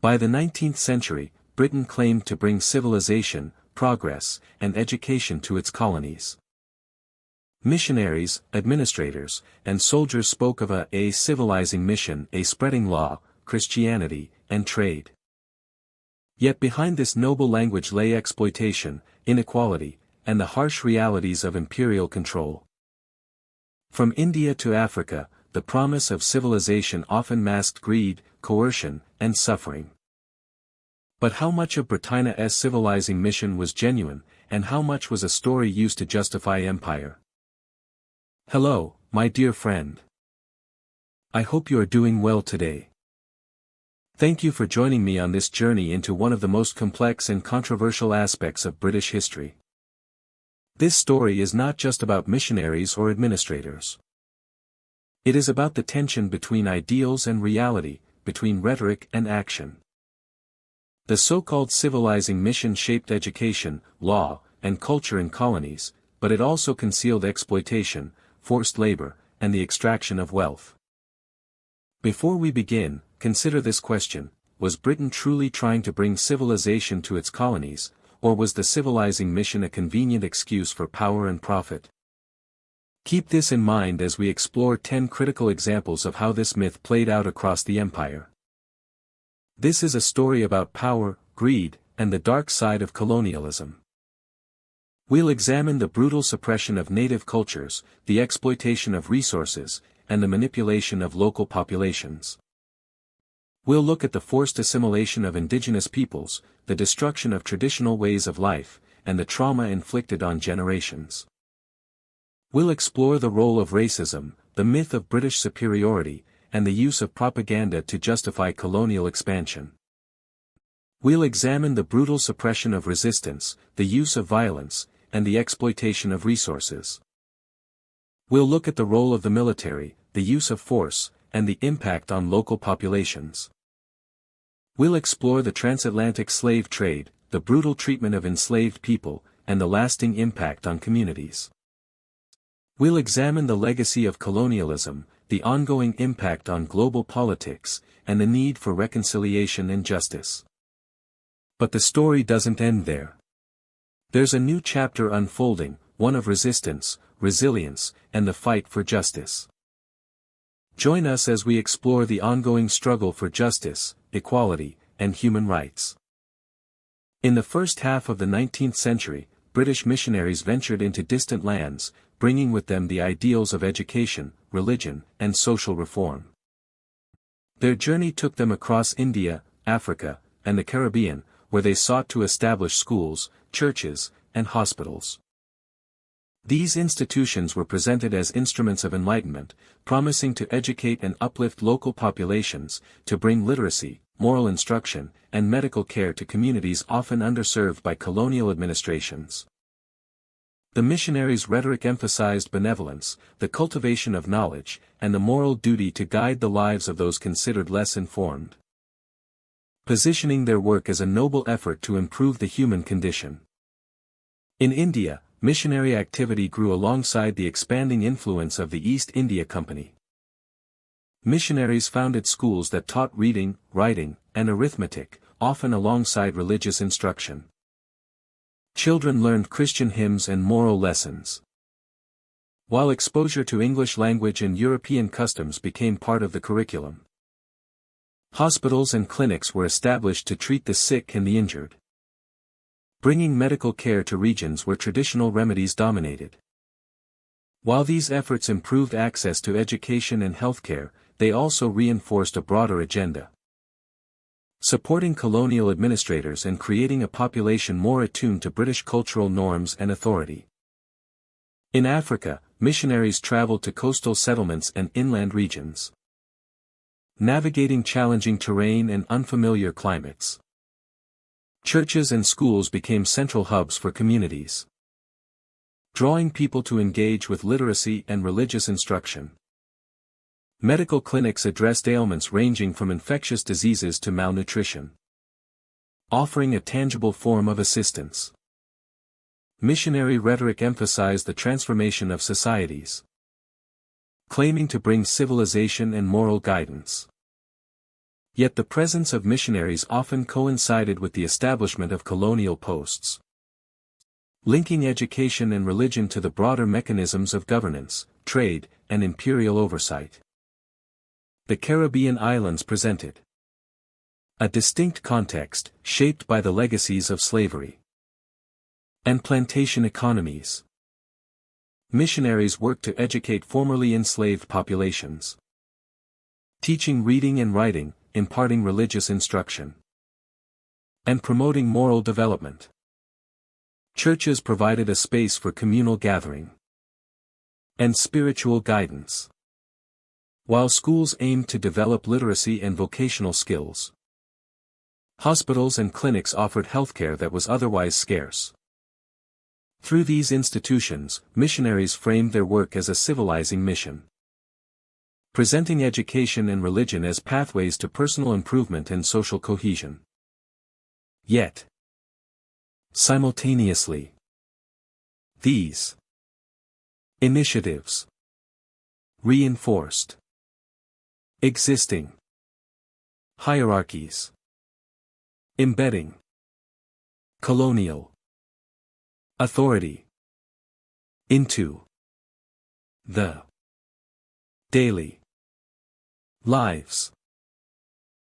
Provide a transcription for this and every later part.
By the 19th century, Britain claimed to bring civilization, progress, and education to its colonies. Missionaries, administrators, and soldiers spoke of a civilizing mission, a spreading law, Christianity, and trade. Yet behind this noble language lay exploitation, inequality, and the harsh realities of imperial control. From India to Africa, the promise of civilization often masked greed, coercion, and suffering. But how much of Britannia's civilizing mission was genuine, and how much was a story used to justify empire? Hello, my dear friend. I hope you are doing well today. Thank you for joining me on this journey into one of the most complex and controversial aspects of British history. This story is not just about missionaries or administrators. It is about the tension between ideals and reality, between rhetoric and action. The so-called civilizing mission shaped education, law, and culture in colonies, but it also concealed exploitation, forced labor, and the extraction of wealth. Before we begin, consider this question: was Britain truly trying to bring civilization to its colonies, or was the civilizing mission a convenient excuse for power and profit? Keep this in mind as we explore 10 critical examples of how this myth played out across the empire. This is a story about power, greed, and the dark side of colonialism. We'll examine the brutal suppression of native cultures, the exploitation of resources, and the manipulation of local populations. We'll look at the forced assimilation of indigenous peoples, the destruction of traditional ways of life, and the trauma inflicted on generations. We'll explore the role of racism, the myth of British superiority, and the use of propaganda to justify colonial expansion. We'll examine the brutal suppression of resistance, the use of violence, and the exploitation of resources. We'll look at the role of the military, the use of force, and the impact on local populations. We'll explore the transatlantic slave trade, the brutal treatment of enslaved people, and the lasting impact on communities. We'll examine the legacy of colonialism, the ongoing impact on global politics, and the need for reconciliation and justice. But the story doesn't end there. There's a new chapter unfolding, one of resistance, resilience, and the fight for justice. Join us as we explore the ongoing struggle for justice, equality, and human rights. In the first half of the 19th century, British missionaries ventured into distant lands, bringing with them the ideals of education, religion, and social reform. Their journey took them across India, Africa, and the Caribbean, where they sought to establish schools, churches, and hospitals. These institutions were presented as instruments of enlightenment, promising to educate and uplift local populations, to bring literacy, moral instruction, and medical care to communities often underserved by colonial administrations. The missionaries' rhetoric emphasized benevolence, the cultivation of knowledge, and the moral duty to guide the lives of those considered less informed, positioning their work as a noble effort to improve the human condition. In India, missionary activity grew alongside the expanding influence of the East India Company. Missionaries founded schools that taught reading, writing, and arithmetic, often alongside religious instruction. Children learned Christian hymns and moral lessons, while exposure to English language and European customs became part of the curriculum. Hospitals and clinics were established to treat the sick and the injured, bringing medical care to regions where traditional remedies dominated. While these efforts improved access to education and healthcare, they also reinforced a broader agenda, supporting colonial administrators and creating a population more attuned to British cultural norms and authority. In Africa, missionaries traveled to coastal settlements and inland regions, navigating challenging terrain and unfamiliar climates. Churches and schools became central hubs for communities, drawing people to engage with literacy and religious instruction. Medical clinics addressed ailments ranging from infectious diseases to malnutrition, offering a tangible form of assistance. Missionary rhetoric emphasized the transformation of societies, claiming to bring civilization and moral guidance. Yet the presence of missionaries often coincided with the establishment of colonial posts. Linking education and religion to the broader mechanisms of governance, trade, and imperial oversight. The Caribbean islands presented a distinct context, shaped by the legacies of slavery and plantation economies. Missionaries worked to educate formerly enslaved populations, teaching reading and writing, imparting religious instruction, and promoting moral development. Churches provided a space for communal gathering and spiritual guidance, while schools aimed to develop literacy and vocational skills. Hospitals and clinics offered healthcare that was otherwise scarce. Through these institutions, missionaries framed their work as a civilizing mission, presenting education and religion as pathways to personal improvement and social cohesion. Yet, simultaneously, these initiatives reinforced existing hierarchies, embedding colonial authority into the daily lives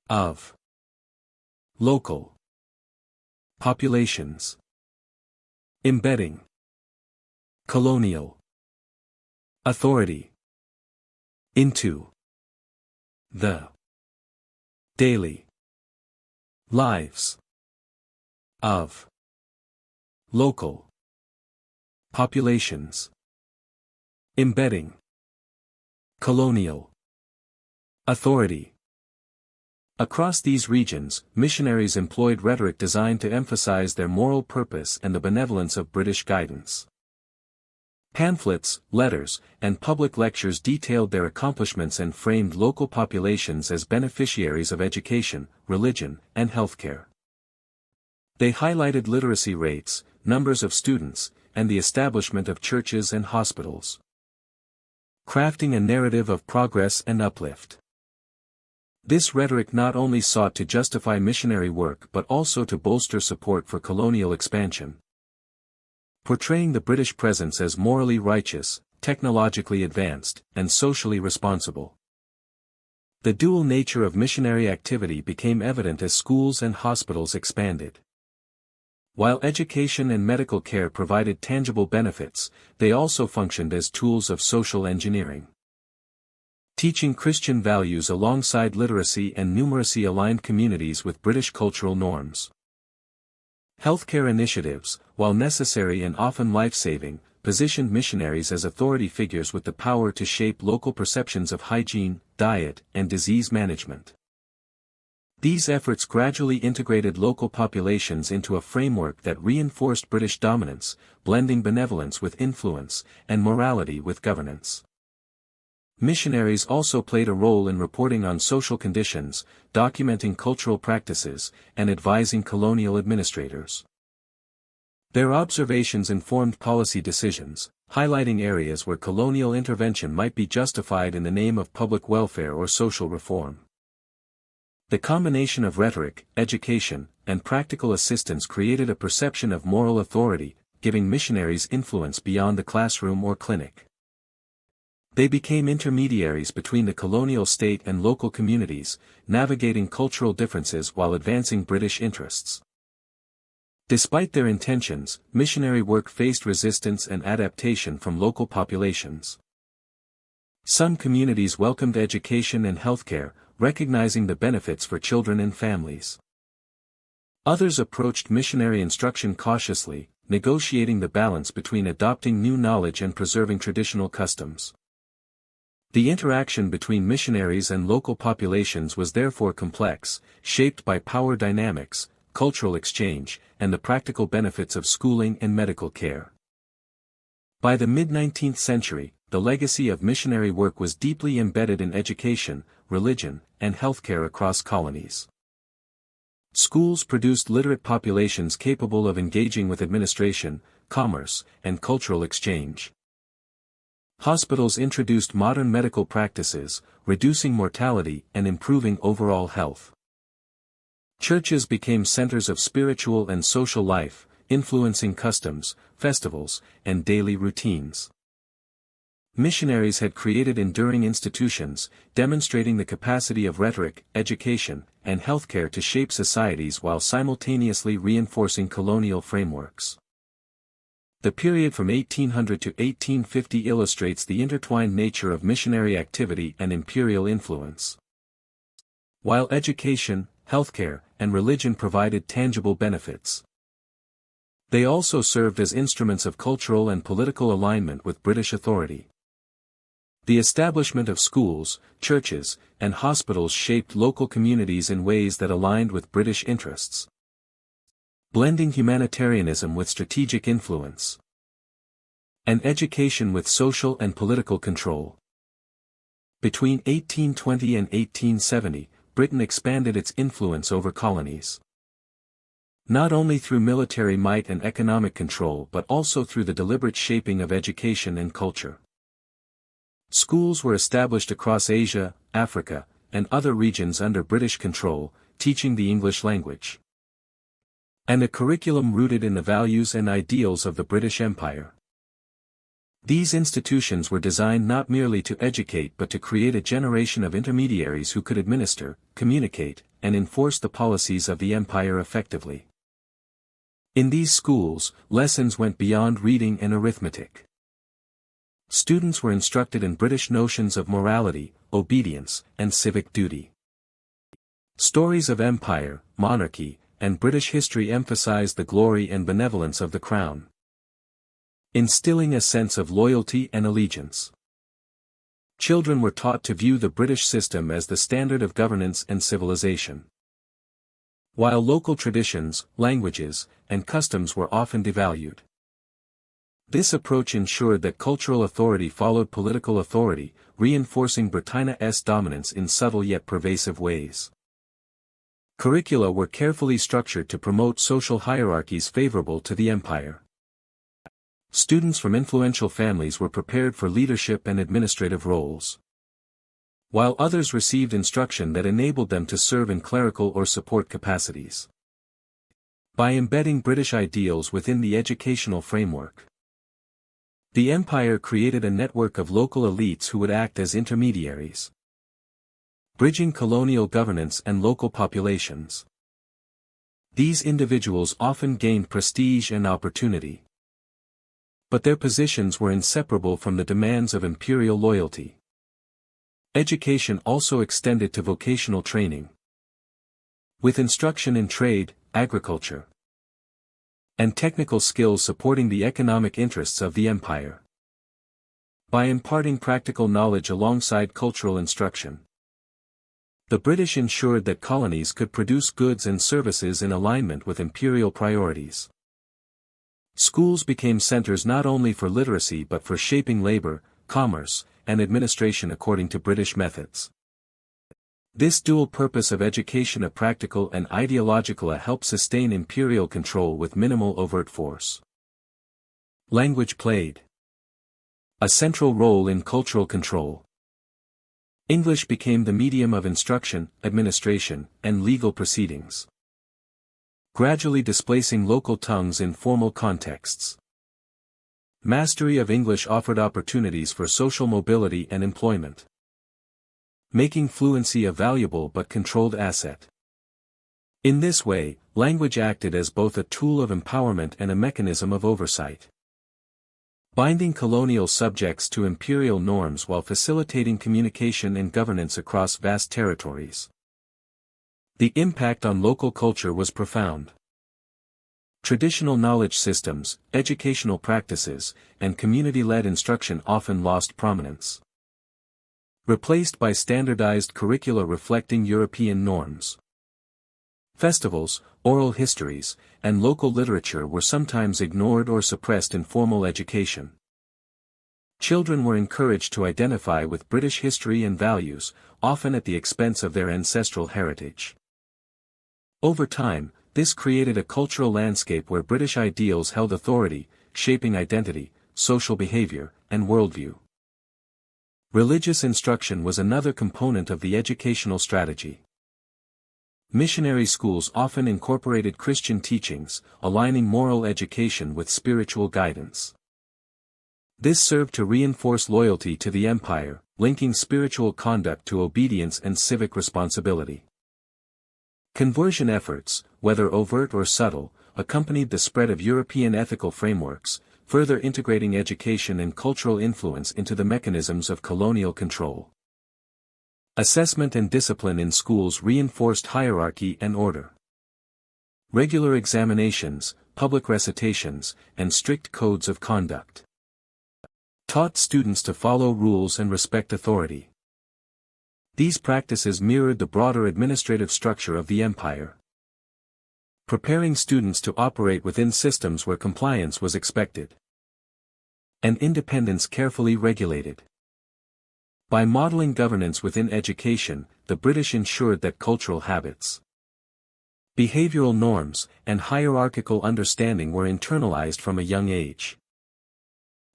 of local populations, embedding colonial authority into the daily lives of local populations, embedding colonial authority. Across these regions, missionaries employed rhetoric designed to emphasize their moral purpose and the benevolence of British guidance. Pamphlets, letters, and public lectures detailed their accomplishments and framed local populations as beneficiaries of education, religion, and healthcare. They highlighted literacy rates, numbers of students, and the establishment of churches and hospitals, crafting a narrative of progress and uplift. This rhetoric not only sought to justify missionary work but also to bolster support for colonial expansion, portraying the British presence as morally righteous, technologically advanced, and socially responsible. The dual nature of missionary activity became evident as schools and hospitals expanded. While education and medical care provided tangible benefits, they also functioned as tools of social engineering, teaching Christian values alongside literacy and numeracy aligned communities with British cultural norms. Healthcare initiatives, while necessary and often life-saving, positioned missionaries as authority figures with the power to shape local perceptions of hygiene, diet, and disease management. These efforts gradually integrated local populations into a framework that reinforced British dominance, blending benevolence with influence, and morality with governance. Missionaries also played a role in reporting on social conditions, documenting cultural practices, and advising colonial administrators. Their observations informed policy decisions, highlighting areas where colonial intervention might be justified in the name of public welfare or social reform. The combination of rhetoric, education, and practical assistance created a perception of moral authority, giving missionaries influence beyond the classroom or clinic. They became intermediaries between the colonial state and local communities, navigating cultural differences while advancing British interests. Despite their intentions, missionary work faced resistance and adaptation from local populations. Some communities welcomed education and healthcare, recognizing the benefits for children and families. Others approached missionary instruction cautiously, negotiating the balance between adopting new knowledge and preserving traditional customs. The interaction between missionaries and local populations was therefore complex, shaped by power dynamics, cultural exchange, and the practical benefits of schooling and medical care. By the mid-19th century, the legacy of missionary work was deeply embedded in education, religion, and healthcare across colonies. Schools produced literate populations capable of engaging with administration, commerce, and cultural exchange. Hospitals introduced modern medical practices, reducing mortality and improving overall health. Churches became centers of spiritual and social life, influencing customs, festivals, and daily routines. Missionaries had created enduring institutions, demonstrating the capacity of rhetoric, education, and healthcare to shape societies while simultaneously reinforcing colonial frameworks. The period from 1800 to 1850 illustrates the intertwined nature of missionary activity and imperial influence. While education, healthcare, and religion provided tangible benefits, they also served as instruments of cultural and political alignment with British authority. The establishment of schools, churches, and hospitals shaped local communities in ways that aligned with British interests, blending humanitarianism with strategic influence, and education with social and political control. Between 1820 and 1870, Britain expanded its influence over colonies, not only through military might and economic control but also through the deliberate shaping of education and culture. Schools were established across Asia, Africa, and other regions under British control, teaching the English language, and a curriculum rooted in the values and ideals of the British Empire. These institutions were designed not merely to educate but to create a generation of intermediaries who could administer, communicate, and enforce the policies of the empire effectively. In these schools, lessons went beyond reading and arithmetic. Students were instructed in British notions of morality, obedience, and civic duty. Stories of empire, monarchy, and British history emphasized the glory and benevolence of the crown, instilling a sense of loyalty and allegiance. Children were taught to view the British system as the standard of governance and civilization, while local traditions, languages, and customs were often devalued. This approach ensured that cultural authority followed political authority, reinforcing Britannia's dominance in subtle yet pervasive ways. Curricula were carefully structured to promote social hierarchies favorable to the empire. Students from influential families were prepared for leadership and administrative roles, while others received instruction that enabled them to serve in clerical or support capacities. By embedding British ideals within the educational framework, the empire created a network of local elites who would act as intermediaries, bridging colonial governance and local populations. These individuals often gained prestige and opportunity, but their positions were inseparable from the demands of imperial loyalty. Education also extended to vocational training, with instruction in trade, agriculture, and technical skills supporting the economic interests of the empire. By imparting practical knowledge alongside cultural instruction, the British ensured that colonies could produce goods and services in alignment with imperial priorities. Schools became centers not only for literacy but for shaping labor, commerce, and administration according to British methods. This dual purpose of education, a practical and ideological, helped sustain imperial control with minimal overt force. Language played a central role in cultural control. English became the medium of instruction, administration, and legal proceedings, gradually displacing local tongues in formal contexts. Mastery of English offered opportunities for social mobility and employment, making fluency a valuable but controlled asset. In this way, language acted as both a tool of empowerment and a mechanism of oversight, binding colonial subjects to imperial norms while facilitating communication and governance across vast territories. The impact on local culture was profound. Traditional knowledge systems, educational practices, and community-led instruction often lost prominence, replaced by standardized curricula reflecting European norms. Festivals, oral histories, and local literature were sometimes ignored or suppressed in formal education. Children were encouraged to identify with British history and values, often at the expense of their ancestral heritage. Over time, this created a cultural landscape where British ideals held authority, shaping identity, social behavior, and worldview. Religious instruction was another component of the educational strategy. Missionary schools often incorporated Christian teachings, aligning moral education with spiritual guidance. This served to reinforce loyalty to the empire, linking spiritual conduct to obedience and civic responsibility. Conversion efforts, whether overt or subtle, accompanied the spread of European ethical frameworks, further integrating education and cultural influence into the mechanisms of colonial control. Assessment and discipline in schools reinforced hierarchy and order. Regular examinations, public recitations, and strict codes of conduct taught students to follow rules and respect authority. These practices mirrored the broader administrative structure of the empire, preparing students to operate within systems where compliance was expected and independence carefully regulated. By modeling governance within education, the British ensured that cultural habits, behavioral norms, and hierarchical understanding were internalized from a young age.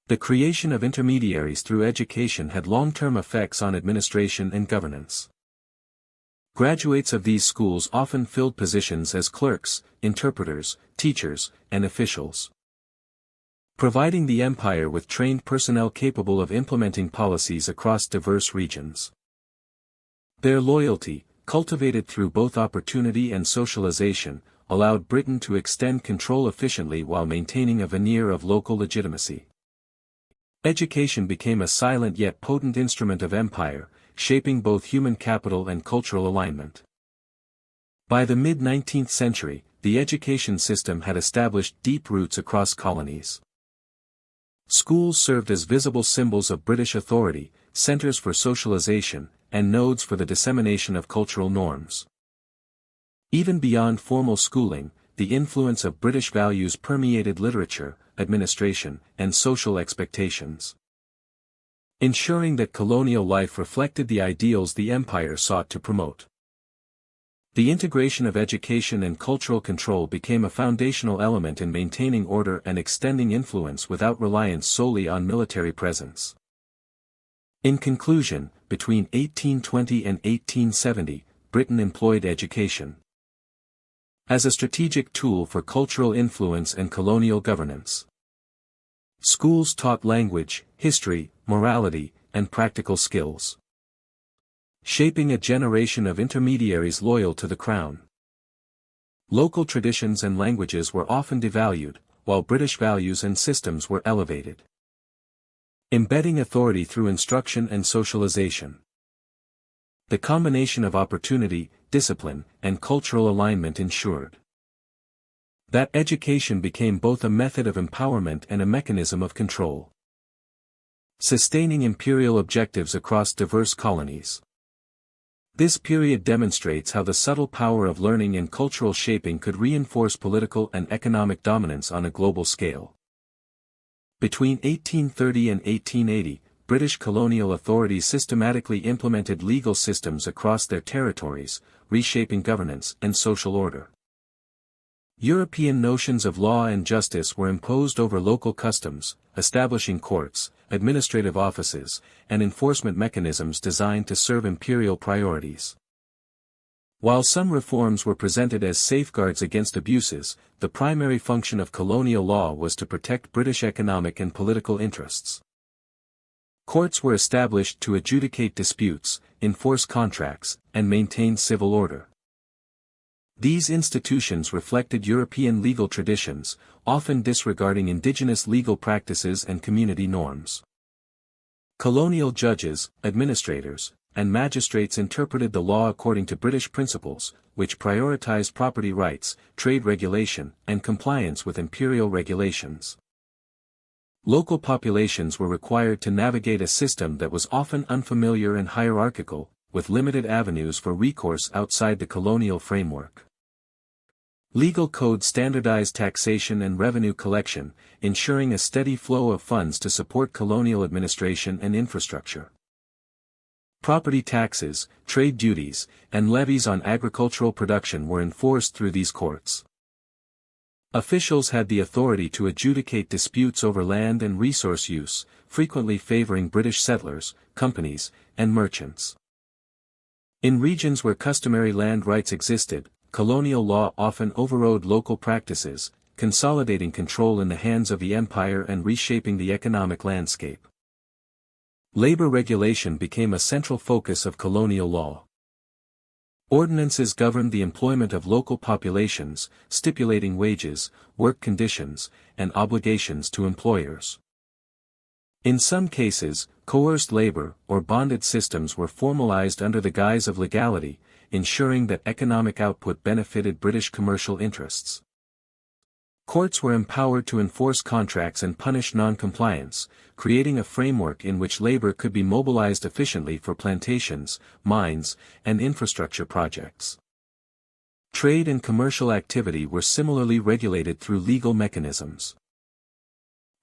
The creation of intermediaries through education had long-term effects on administration and governance. Graduates of these schools often filled positions as clerks, interpreters, teachers, and officials, providing the empire with trained personnel capable of implementing policies across diverse regions. Their loyalty, cultivated through both opportunity and socialization, allowed Britain to extend control efficiently while maintaining a veneer of local legitimacy. Education became a silent yet potent instrument of empire, shaping both human capital and cultural alignment. By the mid-19th century, the education system had established deep roots across colonies. Schools served as visible symbols of British authority, centers for socialization, and nodes for the dissemination of cultural norms. Even beyond formal schooling, the influence of British values permeated literature, administration, and social expectations, ensuring that colonial life reflected the ideals the empire sought to promote. The integration of education and cultural control became a foundational element in maintaining order and extending influence without reliance solely on military presence. In conclusion, between 1820 and 1870, Britain employed education as a strategic tool for cultural influence and colonial governance. Schools taught language, history, morality, and practical skills, shaping a generation of intermediaries loyal to the crown. Local traditions and languages were often devalued, while British values and systems were elevated, embedding authority through instruction and socialization. The combination of opportunity, discipline, and cultural alignment ensured that education became both a method of empowerment and a mechanism of control, sustaining imperial objectives across diverse colonies. This period demonstrates how the subtle power of learning and cultural shaping could reinforce political and economic dominance on a global scale. Between 1830 and 1880, British colonial authorities systematically implemented legal systems across their territories, reshaping governance and social order. European notions of law and justice were imposed over local customs, establishing courts, administrative offices, and enforcement mechanisms designed to serve imperial priorities. While some reforms were presented as safeguards against abuses, the primary function of colonial law was to protect British economic and political interests. Courts were established to adjudicate disputes, enforce contracts, and maintain civil order. These institutions reflected European legal traditions, often disregarding indigenous legal practices and community norms. Colonial judges, administrators, and magistrates interpreted the law according to British principles, which prioritized property rights, trade regulation, and compliance with imperial regulations. Local populations were required to navigate a system that was often unfamiliar and hierarchical, with limited avenues for recourse outside the colonial framework. Legal codes standardized taxation and revenue collection, ensuring a steady flow of funds to support colonial administration and infrastructure. Property taxes, trade duties, and levies on agricultural production were enforced through these courts. Officials had the authority to adjudicate disputes over land and resource use, frequently favoring British settlers, companies, and merchants. In regions where customary land rights existed, colonial law often overrode local practices, consolidating control in the hands of the empire and reshaping the economic landscape. Labor regulation became a central focus of colonial law. Ordinances governed the employment of local populations, stipulating wages, work conditions, and obligations to employers. In some cases, coerced labor or bonded systems were formalized under the guise of legality, ensuring that economic output benefited British commercial interests. Courts were empowered to enforce contracts and punish non-compliance, creating a framework in which labor could be mobilized efficiently for plantations, mines, and infrastructure projects. Trade and commercial activity were similarly regulated through legal mechanisms.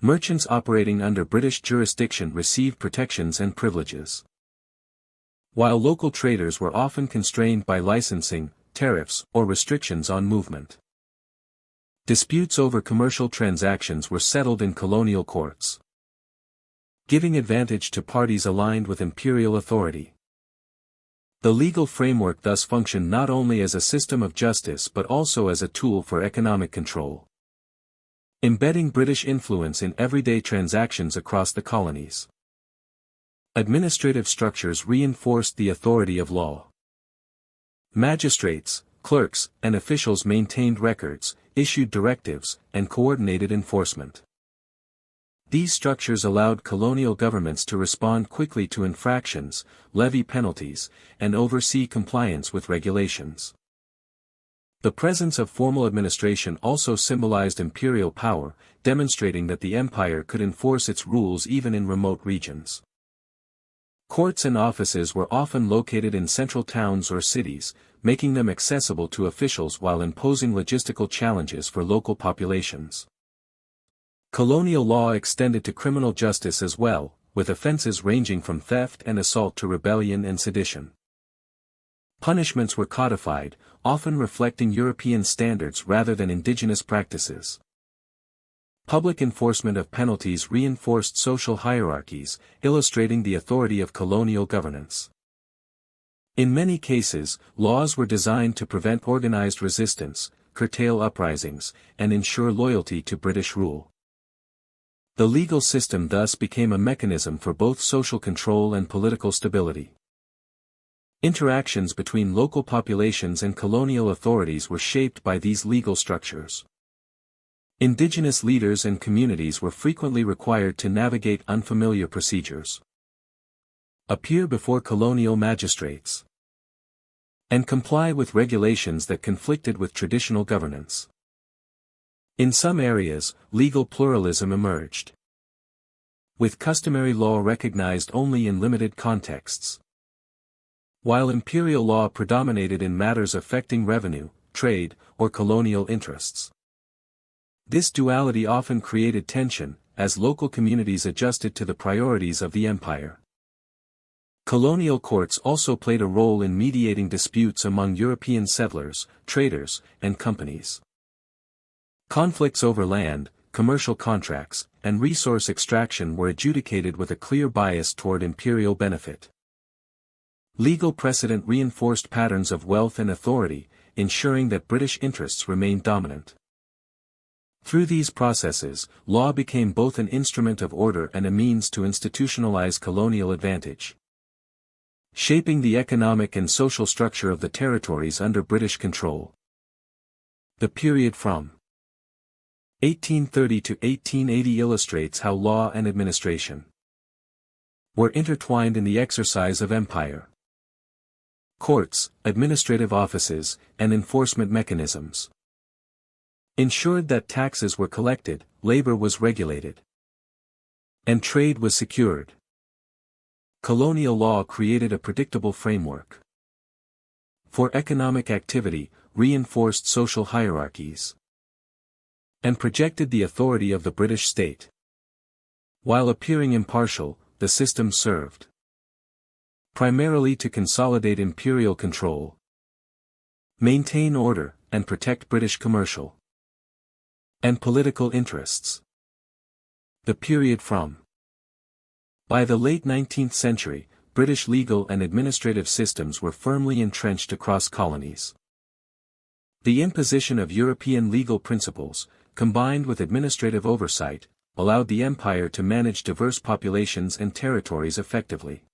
Merchants operating under British jurisdiction received protections and privileges, while local traders were often constrained by licensing, tariffs, or restrictions on movement. Disputes over commercial transactions were settled in colonial courts, giving advantage to parties aligned with imperial authority. The legal framework thus functioned not only as a system of justice but also as a tool for economic control, embedding British influence in everyday transactions across the colonies. Administrative structures reinforced the authority of law. Magistrates, clerks, and officials maintained records, issued directives, and coordinated enforcement. These structures allowed colonial governments to respond quickly to infractions, levy penalties, and oversee compliance with regulations. The presence of formal administration also symbolized imperial power, demonstrating that the empire could enforce its rules even in remote regions. Courts and offices were often located in central towns or cities, making them accessible to officials while imposing logistical challenges for local populations. Colonial law extended to criminal justice as well, with offenses ranging from theft and assault to rebellion and sedition. Punishments were codified, often reflecting European standards rather than indigenous practices. Public enforcement of penalties reinforced social hierarchies, illustrating the authority of colonial governance. In many cases, laws were designed to prevent organized resistance, curtail uprisings, and ensure loyalty to British rule. The legal system thus became a mechanism for both social control and political stability. Interactions between local populations and colonial authorities were shaped by these legal structures. Indigenous leaders and communities were frequently required to navigate unfamiliar procedures, appear before colonial magistrates, and comply with regulations that conflicted with traditional governance. In some areas, legal pluralism emerged, with customary law recognized only in limited contexts, while imperial law predominated in matters affecting revenue, trade, or colonial interests. This duality often created tension, as local communities adjusted to the priorities of the empire. Colonial courts also played a role in mediating disputes among European settlers, traders, and companies. Conflicts over land, commercial contracts, and resource extraction were adjudicated with a clear bias toward imperial benefit. Legal precedent reinforced patterns of wealth and authority, ensuring that British interests remained dominant. Through these processes, law became both an instrument of order and a means to institutionalize colonial advantage, shaping the economic and social structure of the territories under British control. The period from 1830 to 1880 illustrates how law and administration were intertwined in the exercise of empire. Courts, administrative offices, and enforcement mechanisms ensured that taxes were collected, labor was regulated, and trade was secured. Colonial law created a predictable framework for economic activity, reinforced social hierarchies, and projected the authority of the British state. While appearing impartial, the system served primarily to consolidate imperial control, maintain order, and protect British commercial and political interests. The period from. By the late 19th century, British legal and administrative systems were firmly entrenched across colonies. The imposition of European legal principles, combined with administrative oversight, allowed the empire to manage diverse populations and territories effectively.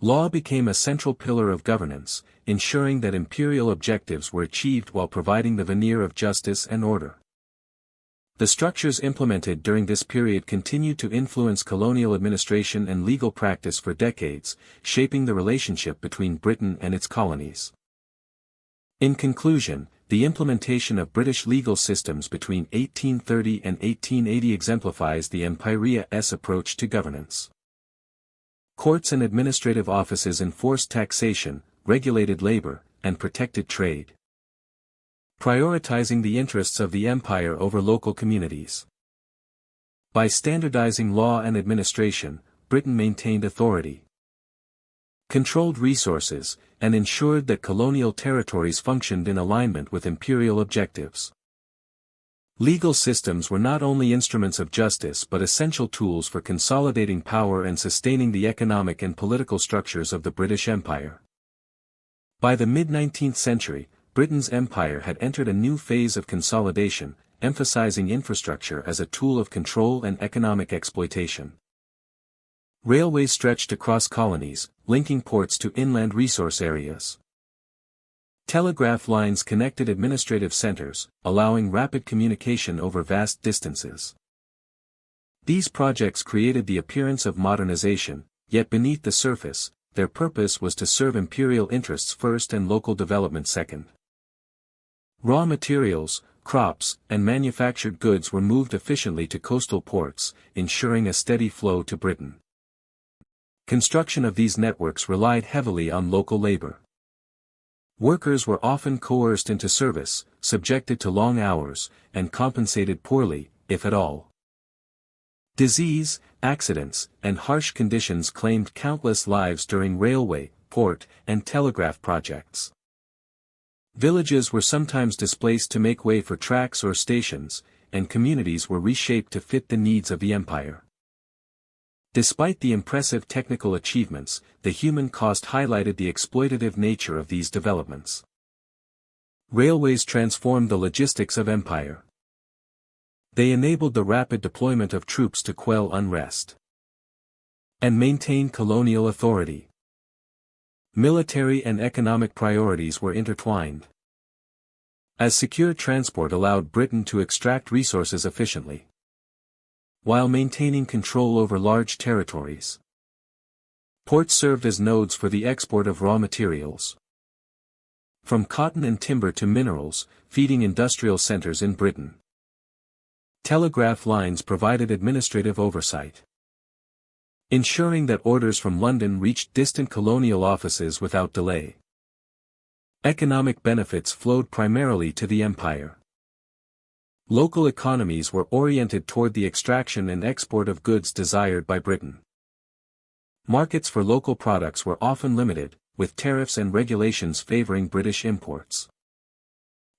Law became a central pillar of governance, ensuring that imperial objectives were achieved while providing the veneer of justice and order. The structures implemented during this period continued to influence colonial administration and legal practice for decades, shaping the relationship between Britain and its colonies. In conclusion, the implementation of British legal systems between 1830 and 1880 exemplifies the Empire's approach to governance. Courts and administrative offices enforced taxation, regulated labor, and protected trade, prioritizing the interests of the empire over local communities. By standardizing law and administration, Britain maintained authority, controlled resources, and ensured that colonial territories functioned in alignment with imperial objectives. Legal systems were not only instruments of justice but essential tools for consolidating power and sustaining the economic and political structures of the British Empire. By the mid-19th century, Britain's empire had entered a new phase of consolidation, emphasizing infrastructure as a tool of control and economic exploitation. Railways stretched across colonies, linking ports to inland resource areas. Telegraph lines connected administrative centers, allowing rapid communication over vast distances. These projects created the appearance of modernization, yet beneath the surface, their purpose was to serve imperial interests first and local development second. Raw materials, crops, and manufactured goods were moved efficiently to coastal ports, ensuring a steady flow to Britain. Construction of these networks relied heavily on local labor. Workers were often coerced into service, subjected to long hours, and compensated poorly, if at all. Disease, accidents, and harsh conditions claimed countless lives during railway, port, and telegraph projects. Villages were sometimes displaced to make way for tracks or stations, and communities were reshaped to fit the needs of the empire. Despite the impressive technical achievements, the human cost highlighted the exploitative nature of these developments. Railways transformed the logistics of empire. They enabled the rapid deployment of troops to quell unrest and maintain colonial authority. Military and economic priorities were intertwined, as secure transport allowed Britain to extract resources efficiently, while maintaining control over large territories. Ports served as nodes for the export of raw materials, from cotton and timber to minerals, feeding industrial centers in Britain. Telegraph lines provided administrative oversight, ensuring that orders from London reached distant colonial offices without delay. Economic benefits flowed primarily to the empire. Local economies were oriented toward the extraction and export of goods desired by Britain. Markets for local products were often limited, with tariffs and regulations favoring British imports.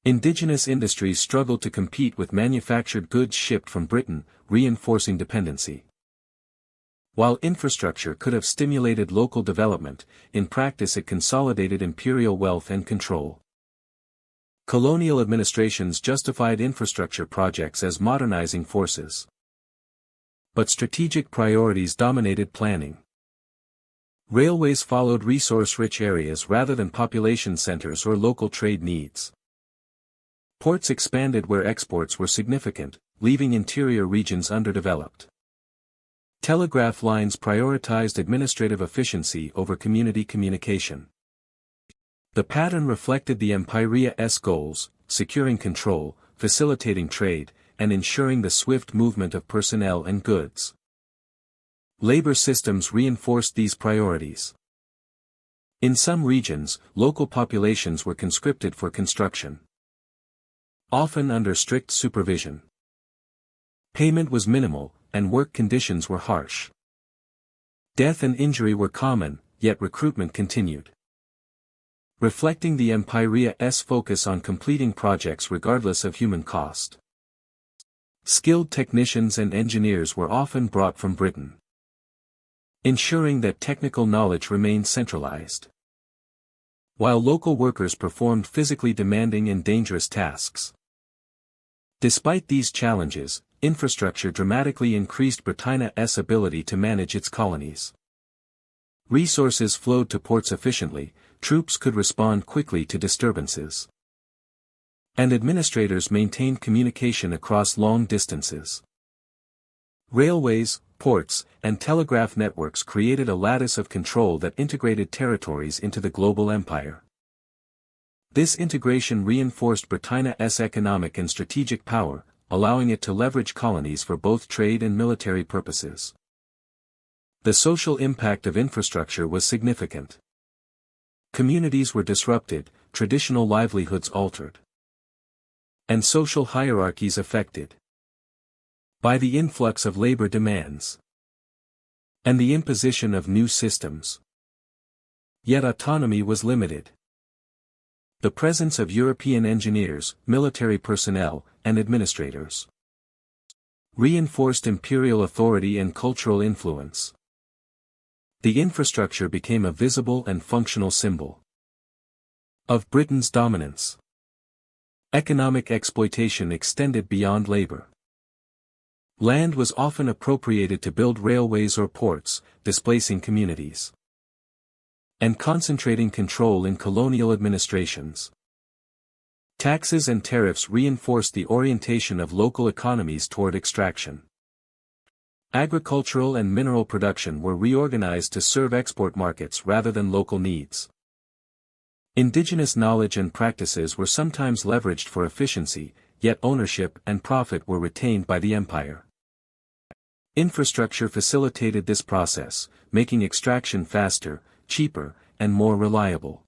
Indigenous industries struggled to compete with manufactured goods shipped from Britain, reinforcing dependency. While infrastructure could have stimulated local development, in practice it consolidated imperial wealth and control. Colonial administrations justified infrastructure projects as modernizing forces. But strategic priorities dominated planning. Railways followed resource-rich areas rather than population centers or local trade needs. Ports expanded where exports were significant, leaving interior regions underdeveloped. Telegraph lines prioritized administrative efficiency over community communication. The pattern reflected the Empire's goals, securing control, facilitating trade, and ensuring the swift movement of personnel and goods. Labor systems reinforced these priorities. In some regions, local populations were conscripted for construction, often under strict supervision. Payment was minimal, and work conditions were harsh. Death and injury were common, yet recruitment continued, reflecting the Empire's focus on completing projects regardless of human cost. Skilled technicians and engineers were often brought from Britain, ensuring that technical knowledge remained centralized, while local workers performed physically demanding and dangerous tasks. Despite these challenges, infrastructure dramatically increased Britannia's ability to manage its colonies. Resources flowed to ports efficiently, troops could respond quickly to disturbances, and administrators maintained communication across long distances. Railways, ports, and telegraph networks created a lattice of control that integrated territories into the global empire. This integration reinforced Britannia's economic and strategic power, allowing it to leverage colonies for both trade and military purposes. The social impact of infrastructure was significant. Communities were disrupted, traditional livelihoods altered, and social hierarchies affected by the influx of labor demands and the imposition of new systems. Yet autonomy was limited. The presence of European engineers, military personnel, and administrators reinforced imperial authority and cultural influence. The infrastructure became a visible and functional symbol of Britain's dominance. Economic exploitation extended beyond labor. Land was often appropriated to build railways or ports, displacing communities and concentrating control in colonial administrations. Taxes and tariffs reinforced the orientation of local economies toward extraction. Agricultural and mineral production were reorganized to serve export markets rather than local needs. Indigenous knowledge and practices were sometimes leveraged for efficiency, yet ownership and profit were retained by the empire. Infrastructure facilitated this process, making extraction faster, cheaper, and more reliable.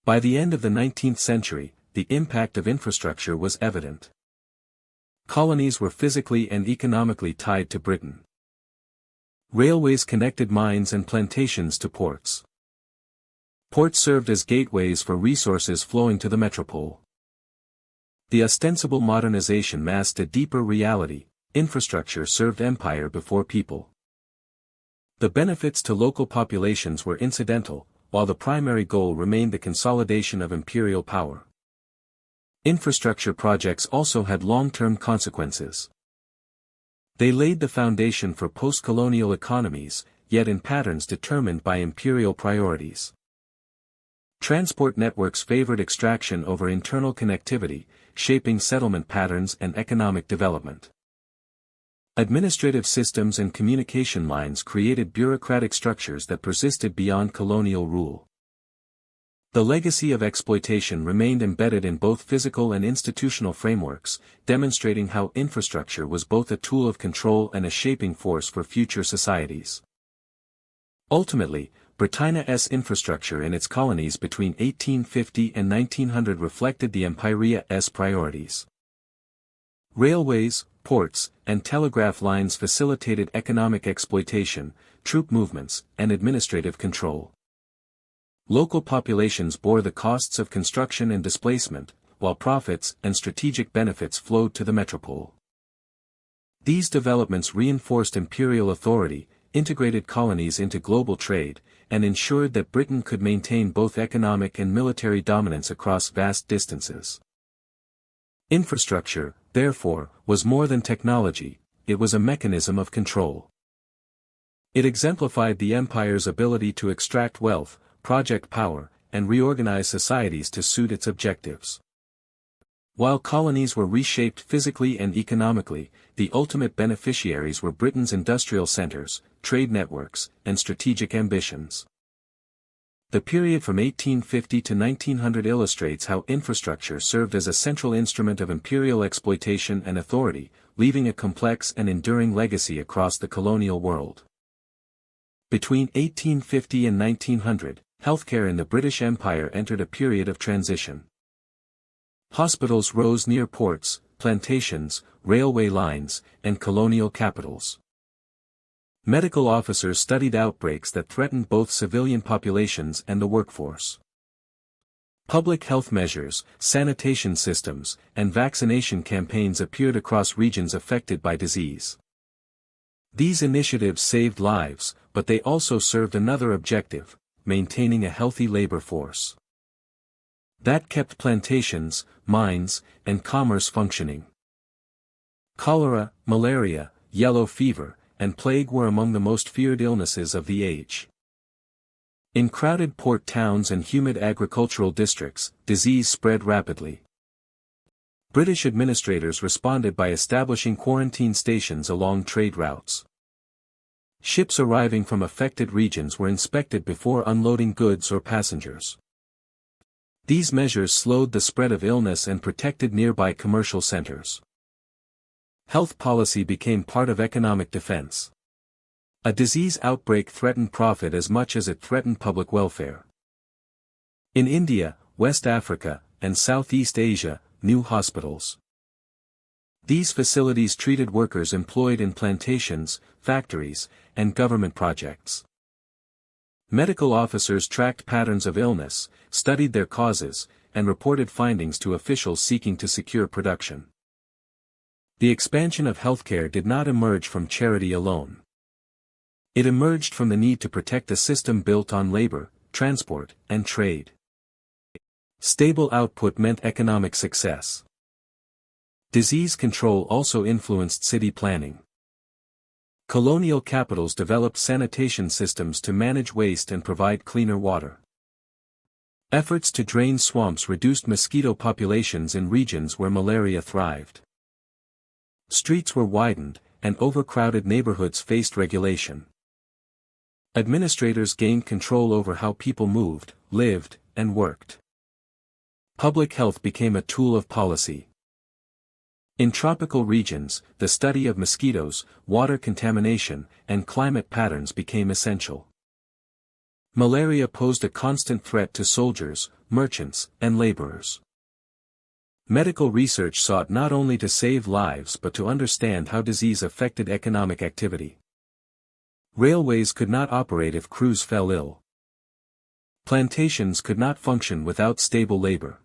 By the end of the 19th century, the impact of infrastructure was evident. Colonies were physically and economically tied to Britain. Railways connected mines and plantations to ports. Ports served as gateways for resources flowing to the metropole. The ostensible modernization masked a deeper reality: infrastructure served empire before people. The benefits to local populations were incidental, while the primary goal remained the consolidation of imperial power. Infrastructure projects also had long-term consequences. They laid the foundation for post-colonial economies, yet in patterns determined by imperial priorities. Transport networks favored extraction over internal connectivity, shaping settlement patterns and economic development. Administrative systems and communication lines created bureaucratic structures that persisted beyond colonial rule. The legacy of exploitation remained embedded in both physical and institutional frameworks, demonstrating how infrastructure was both a tool of control and a shaping force for future societies. Ultimately, Britannia's infrastructure in its colonies between 1850 and 1900 reflected the Empyrea's priorities. Railways, ports, and telegraph lines facilitated economic exploitation, troop movements, and administrative control. Local populations bore the costs of construction and displacement, while profits and strategic benefits flowed to the metropole. These developments reinforced imperial authority, integrated colonies into global trade, and ensured that Britain could maintain both economic and military dominance across vast distances. Infrastructure, therefore, was more than technology, it was a mechanism of control. It exemplified the empire's ability to extract wealth, project power, and reorganize societies to suit its objectives. While colonies were reshaped physically and economically, the ultimate beneficiaries were Britain's industrial centers, trade networks, and strategic ambitions. The period from 1850 to 1900 illustrates how infrastructure served as a central instrument of imperial exploitation and authority, leaving a complex and enduring legacy across the colonial world. Between 1850 and 1900, healthcare in the British Empire entered a period of transition. Hospitals rose near ports, plantations, railway lines, and colonial capitals. Medical officers studied outbreaks that threatened both civilian populations and the workforce. Public health measures, sanitation systems, and vaccination campaigns appeared across regions affected by disease. These initiatives saved lives, but they also served another objective: maintaining a healthy labor force. That kept plantations, mines, and commerce functioning. Cholera, malaria, yellow fever, and plague were among the most feared illnesses of the age. In crowded port towns and humid agricultural districts, disease spread rapidly. British administrators responded by establishing quarantine stations along trade routes. Ships arriving from affected regions were inspected before unloading goods or passengers. These measures slowed the spread of illness and protected nearby commercial centers. Health policy became part of economic defense. A disease outbreak threatened profit as much as it threatened public welfare. In India, West Africa, and Southeast Asia, new hospitals. These facilities treated workers employed in plantations, factories, and government projects. Medical officers tracked patterns of illness, studied their causes, and reported findings to officials seeking to secure production. The expansion of healthcare did not emerge from charity alone. It emerged from the need to protect a system built on labor, transport, and trade. Stable output meant economic success. Disease control also influenced city planning. Colonial capitals developed sanitation systems to manage waste and provide cleaner water. Efforts to drain swamps reduced mosquito populations in regions where malaria thrived. Streets were widened, and overcrowded neighborhoods faced regulation. Administrators gained control over how people moved, lived, and worked. Public health became a tool of policy. In tropical regions, the study of mosquitoes, water contamination, and climate patterns became essential. Malaria posed a constant threat to soldiers, merchants, and laborers. Medical research sought not only to save lives but to understand how disease affected economic activity. Railways could not operate if crews fell ill. Plantations could not function without stable labor.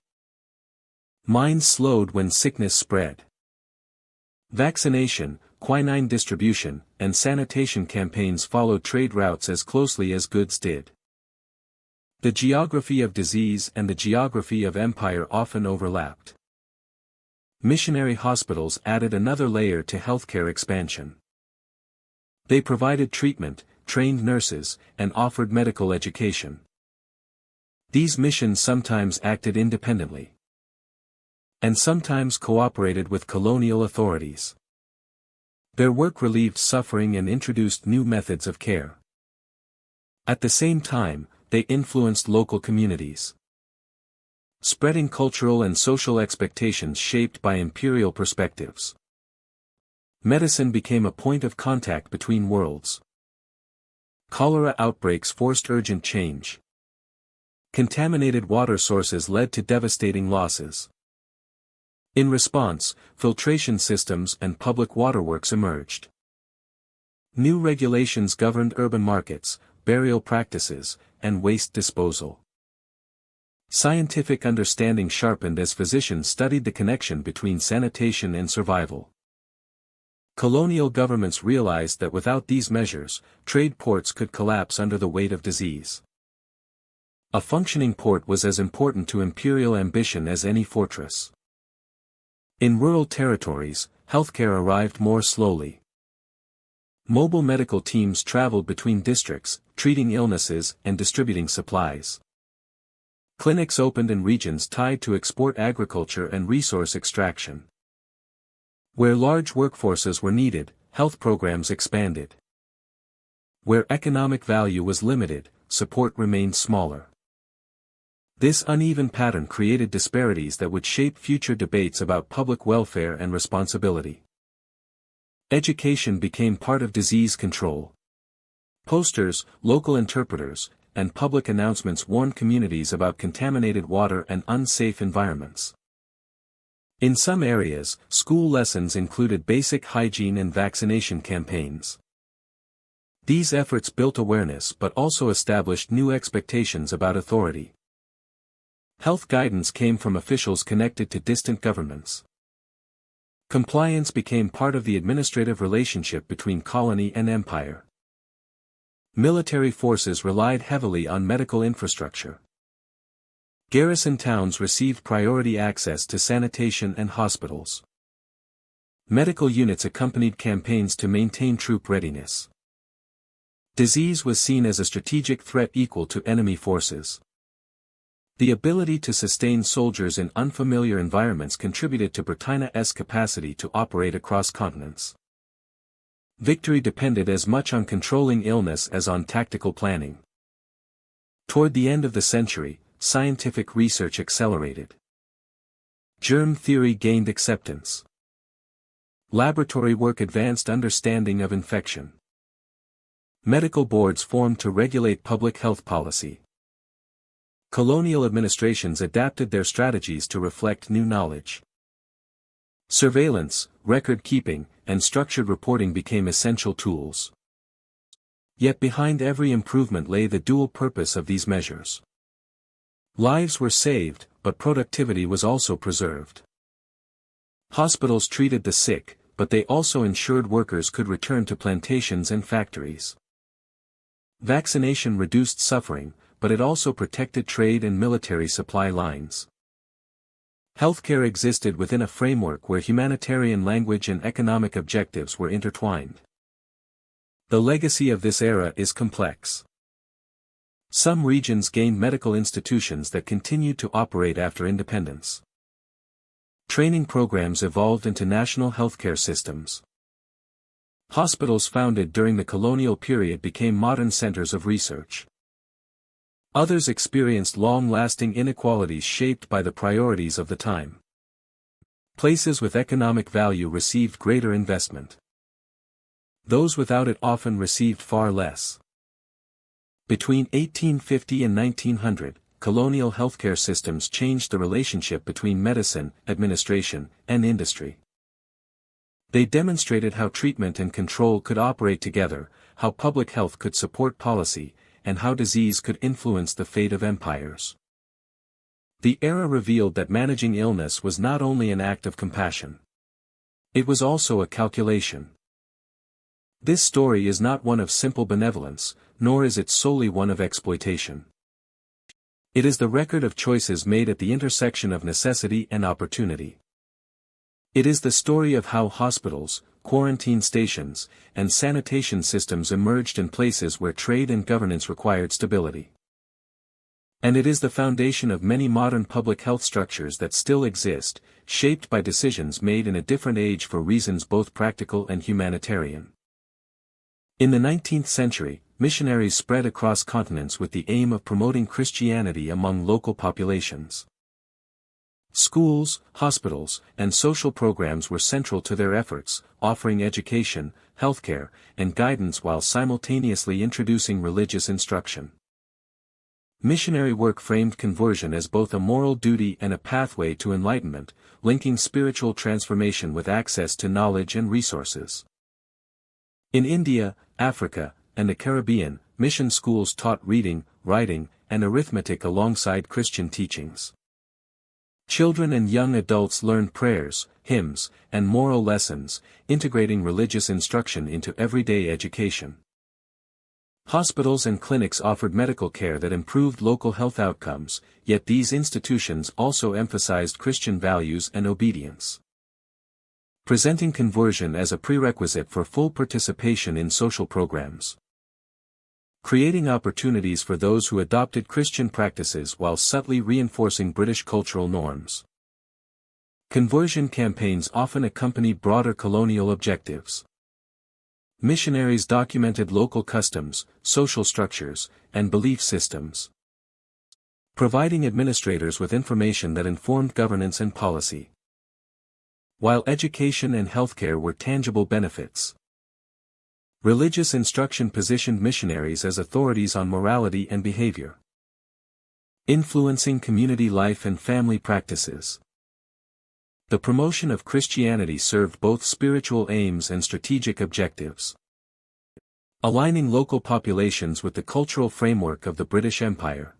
Mines slowed when sickness spread. Vaccination, quinine distribution, and sanitation campaigns followed trade routes as closely as goods did. The geography of disease and the geography of empire often overlapped. Missionary hospitals added another layer to healthcare expansion. They provided treatment, trained nurses, and offered medical education. These missions sometimes acted independently, and sometimes cooperated with colonial authorities. Their work relieved suffering and introduced new methods of care. At the same time, they influenced local communities, spreading cultural and social expectations shaped by imperial perspectives. Medicine became a point of contact between worlds. Cholera outbreaks forced urgent change. Contaminated water sources led to devastating losses. In response, filtration systems and public waterworks emerged. New regulations governed urban markets, burial practices, and waste disposal. Scientific understanding sharpened as physicians studied the connection between sanitation and survival. Colonial governments realized that without these measures, trade ports could collapse under the weight of disease. A functioning port was as important to imperial ambition as any fortress. In rural territories, healthcare arrived more slowly. Mobile medical teams traveled between districts, treating illnesses and distributing supplies. Clinics opened in regions tied to export agriculture and resource extraction. Where large workforces were needed, health programs expanded. Where economic value was limited, support remained smaller. This uneven pattern created disparities that would shape future debates about public welfare and responsibility. Education became part of disease control. Posters, local interpreters, and public announcements warned communities about contaminated water and unsafe environments. In some areas, school lessons included basic hygiene and vaccination campaigns. These efforts built awareness but also established new expectations about authority. Health guidance came from officials connected to distant governments. Compliance became part of the administrative relationship between colony and empire. Military forces relied heavily on medical infrastructure. Garrison towns received priority access to sanitation and hospitals. Medical units accompanied campaigns to maintain troop readiness. Disease was seen as a strategic threat equal to enemy forces. The ability to sustain soldiers in unfamiliar environments contributed to Britannia's capacity to operate across continents. Victory depended as much on controlling illness as on tactical planning. Toward the end of the century, scientific research accelerated. Germ theory gained acceptance. Laboratory work advanced understanding of infection. Medical boards formed to regulate public health policy. Colonial administrations adapted their strategies to reflect new knowledge. Surveillance, record-keeping, and structured reporting became essential tools. Yet behind every improvement lay the dual purpose of these measures. Lives were saved, but productivity was also preserved. Hospitals treated the sick, but they also ensured workers could return to plantations and factories. Vaccination reduced suffering, but it also protected trade and military supply lines. Healthcare existed within a framework where humanitarian language and economic objectives were intertwined. The legacy of this era is complex. Some regions gained medical institutions that continued to operate after independence. Training programs evolved into national healthcare systems. Hospitals founded during the colonial period became modern centers of research. Others experienced long-lasting inequalities shaped by the priorities of the time. Places with economic value received greater investment. Those without it often received far less. Between 1850 and 1900, colonial healthcare systems changed the relationship between medicine, administration, and industry. They demonstrated how treatment and control could operate together, how public health could support policy, and how disease could influence the fate of empires. The era revealed that managing illness was not only an act of compassion. It was also a calculation. This story is not one of simple benevolence, nor is it solely one of exploitation. It is the record of choices made at the intersection of necessity and opportunity. It is the story of how hospitals, quarantine stations, and sanitation systems emerged in places where trade and governance required stability. And it is the foundation of many modern public health structures that still exist, shaped by decisions made in a different age for reasons both practical and humanitarian. In the 19th century, missionaries spread across continents with the aim of promoting Christianity among local populations. Schools, hospitals, and social programs were central to their efforts, offering education, healthcare, and guidance while simultaneously introducing religious instruction. Missionary work framed conversion as both a moral duty and a pathway to enlightenment, linking spiritual transformation with access to knowledge and resources. In India, Africa, and the Caribbean, mission schools taught reading, writing, and arithmetic alongside Christian teachings. Children and young adults learned prayers, hymns, and moral lessons, integrating religious instruction into everyday education. Hospitals and clinics offered medical care that improved local health outcomes, yet these institutions also emphasized Christian values and obedience. Presenting conversion as a prerequisite for full participation in social programs. Creating opportunities for those who adopted Christian practices while subtly reinforcing British cultural norms. Conversion campaigns often accompany broader colonial objectives. Missionaries documented local customs, social structures, and belief systems, providing administrators with information that informed governance and policy. While education and healthcare were tangible benefits, religious instruction positioned missionaries as authorities on morality and behavior, influencing community life and family practices. The promotion of Christianity served both spiritual aims and strategic objectives, aligning local populations with the cultural framework of the British Empire.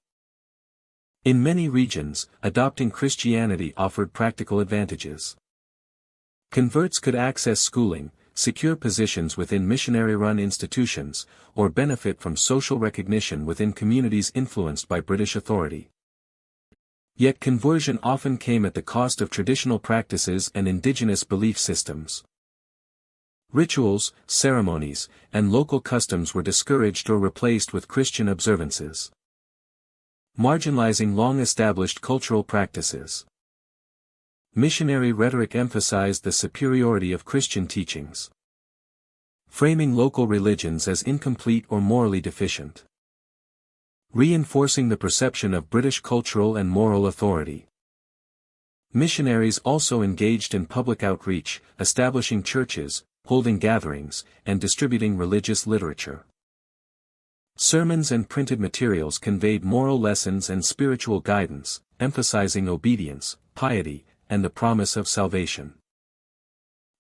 In many regions, adopting Christianity offered practical advantages. Converts could access schooling, secure positions within missionary-run institutions, or benefit from social recognition within communities influenced by British authority. Yet conversion often came at the cost of traditional practices and indigenous belief systems. Rituals, ceremonies, and local customs were discouraged or replaced with Christian observances, marginalizing long-established cultural practices. Missionary rhetoric emphasized the superiority of Christian teachings, framing local religions as incomplete or morally deficient, reinforcing the perception of British cultural and moral authority. Missionaries also engaged in public outreach, establishing churches, holding gatherings, and distributing religious literature. Sermons and printed materials conveyed moral lessons and spiritual guidance, emphasizing obedience, piety, and the promise of salvation.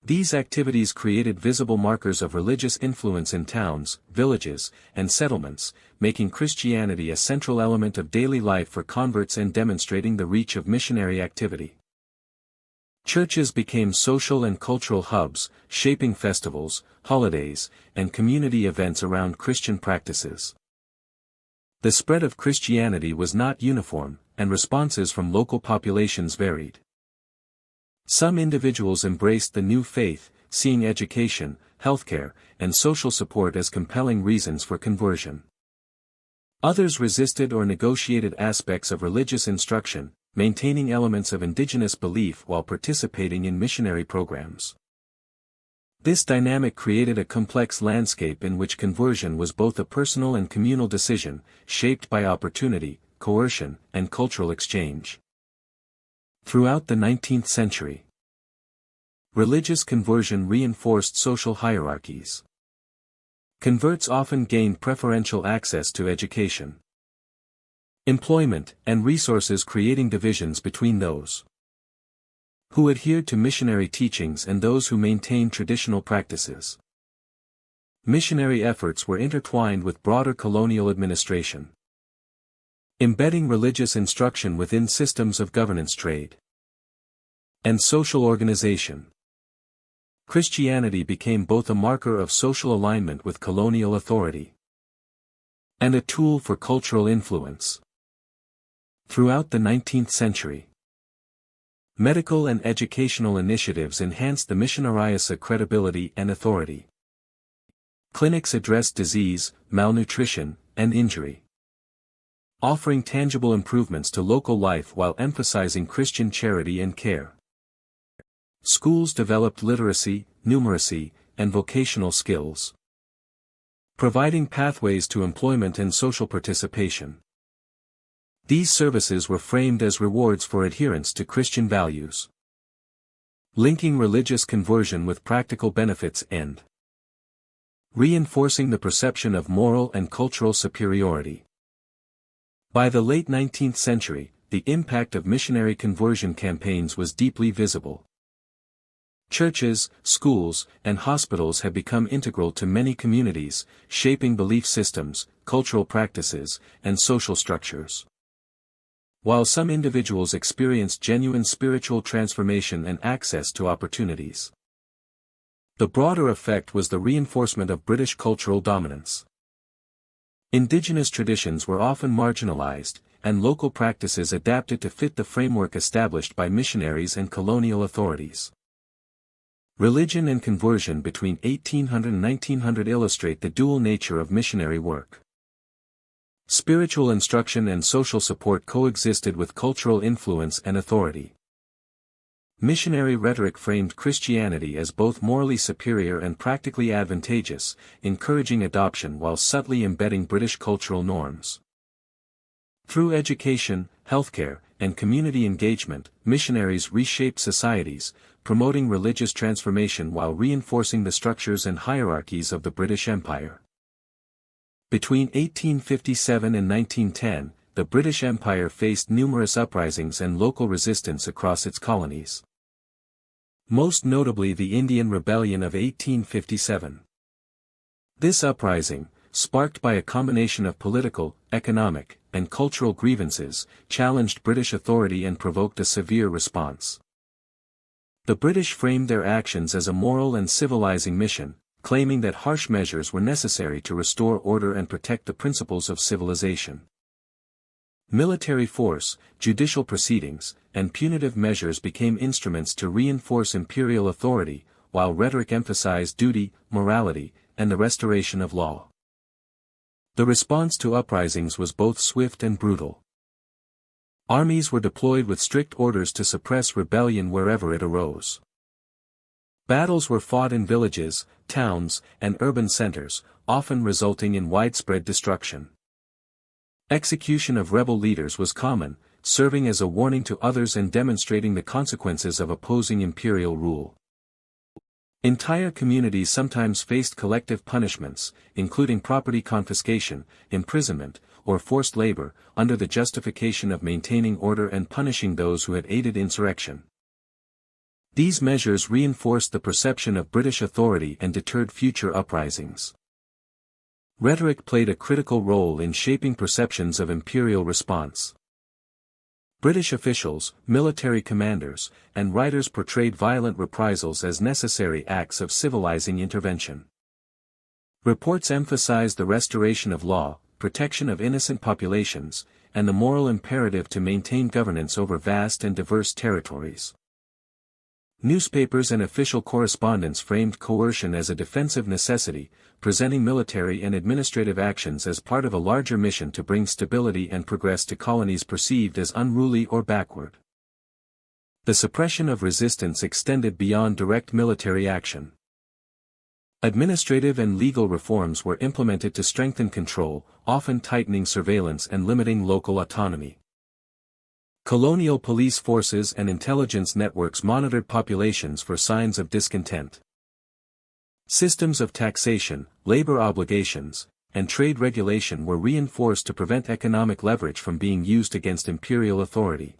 These activities created visible markers of religious influence in towns, villages, and settlements, making Christianity a central element of daily life for converts and demonstrating the reach of missionary activity. Churches became social and cultural hubs, shaping festivals, holidays, and community events around Christian practices. The spread of Christianity was not uniform, and responses from local populations varied. Some individuals embraced the new faith, seeing education, healthcare, and social support as compelling reasons for conversion. Others resisted or negotiated aspects of religious instruction, maintaining elements of indigenous belief while participating in missionary programs. This dynamic created a complex landscape in which conversion was both a personal and communal decision, shaped by opportunity, coercion, and cultural exchange. Throughout the 19th century, religious conversion reinforced social hierarchies. Converts often gained preferential access to education, employment, and resources, creating divisions between those who adhered to missionary teachings and those who maintained traditional practices. Missionary efforts were intertwined with broader colonial administration, embedding religious instruction within systems of governance, trade, and social organization. Christianity became both a marker of social alignment with colonial authority and a tool for cultural influence. Throughout the 19th century, medical and educational initiatives enhanced the missionaria's credibility and authority. Clinics addressed disease, malnutrition, and injury, offering tangible improvements to local life while emphasizing Christian charity and care. Schools developed literacy, numeracy, and vocational skills, providing pathways to employment and social participation. These services were framed as rewards for adherence to Christian values, linking religious conversion with practical benefits and reinforcing the perception of moral and cultural superiority. By the late 19th century, the impact of missionary conversion campaigns was deeply visible. Churches, schools, and hospitals have become integral to many communities, shaping belief systems, cultural practices, and social structures. While some individuals experienced genuine spiritual transformation and access to opportunities, the broader effect was the reinforcement of British cultural dominance. Indigenous traditions were often marginalized, and local practices adapted to fit the framework established by missionaries and colonial authorities. Religion and conversion between 1800 and 1900 illustrate the dual nature of missionary work. Spiritual instruction and social support coexisted with cultural influence and authority. Missionary rhetoric framed Christianity as both morally superior and practically advantageous, encouraging adoption while subtly embedding British cultural norms. Through education, healthcare, and community engagement, missionaries reshaped societies, promoting religious transformation while reinforcing the structures and hierarchies of the British Empire. Between 1857 and 1910, the British Empire faced numerous uprisings and local resistance across its colonies. Most notably the Indian Rebellion of 1857. This uprising, sparked by a combination of political, economic, and cultural grievances, challenged British authority and provoked a severe response. The British framed their actions as a moral and civilizing mission, claiming that harsh measures were necessary to restore order and protect the principles of civilization. Military force, judicial proceedings, and punitive measures became instruments to reinforce imperial authority, while rhetoric emphasized duty, morality, and the restoration of law. The response to uprisings was both swift and brutal. Armies were deployed with strict orders to suppress rebellion wherever it arose. Battles were fought in villages, towns, and urban centers, often resulting in widespread destruction. Execution of rebel leaders was common, serving as a warning to others and demonstrating the consequences of opposing imperial rule. Entire communities sometimes faced collective punishments, including property confiscation, imprisonment, or forced labor, under the justification of maintaining order and punishing those who had aided insurrection. These measures reinforced the perception of British authority and deterred future uprisings. Rhetoric played a critical role in shaping perceptions of imperial response. British officials, military commanders, and writers portrayed violent reprisals as necessary acts of civilizing intervention. Reports emphasized the restoration of law, protection of innocent populations, and the moral imperative to maintain governance over vast and diverse territories. Newspapers and official correspondence framed coercion as a defensive necessity, presenting military and administrative actions as part of a larger mission to bring stability and progress to colonies perceived as unruly or backward. The suppression of resistance extended beyond direct military action. Administrative and legal reforms were implemented to strengthen control, often tightening surveillance and limiting local autonomy. Colonial police forces and intelligence networks monitored populations for signs of discontent. Systems of taxation, labor obligations, and trade regulation were reinforced to prevent economic leverage from being used against imperial authority.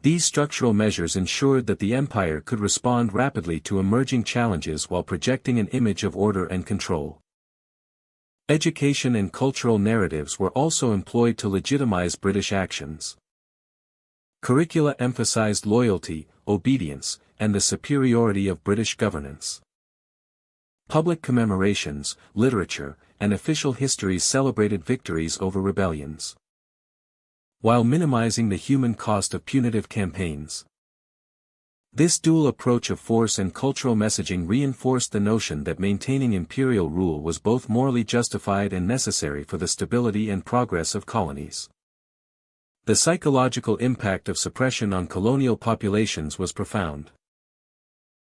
These structural measures ensured that the empire could respond rapidly to emerging challenges while projecting an image of order and control. Education and cultural narratives were also employed to legitimize British actions. Curricula emphasized loyalty, obedience, and the superiority of British governance. Public commemorations, literature, and official histories celebrated victories over rebellions, while minimizing the human cost of punitive campaigns. This dual approach of force and cultural messaging reinforced the notion that maintaining imperial rule was both morally justified and necessary for the stability and progress of colonies. The psychological impact of suppression on colonial populations was profound.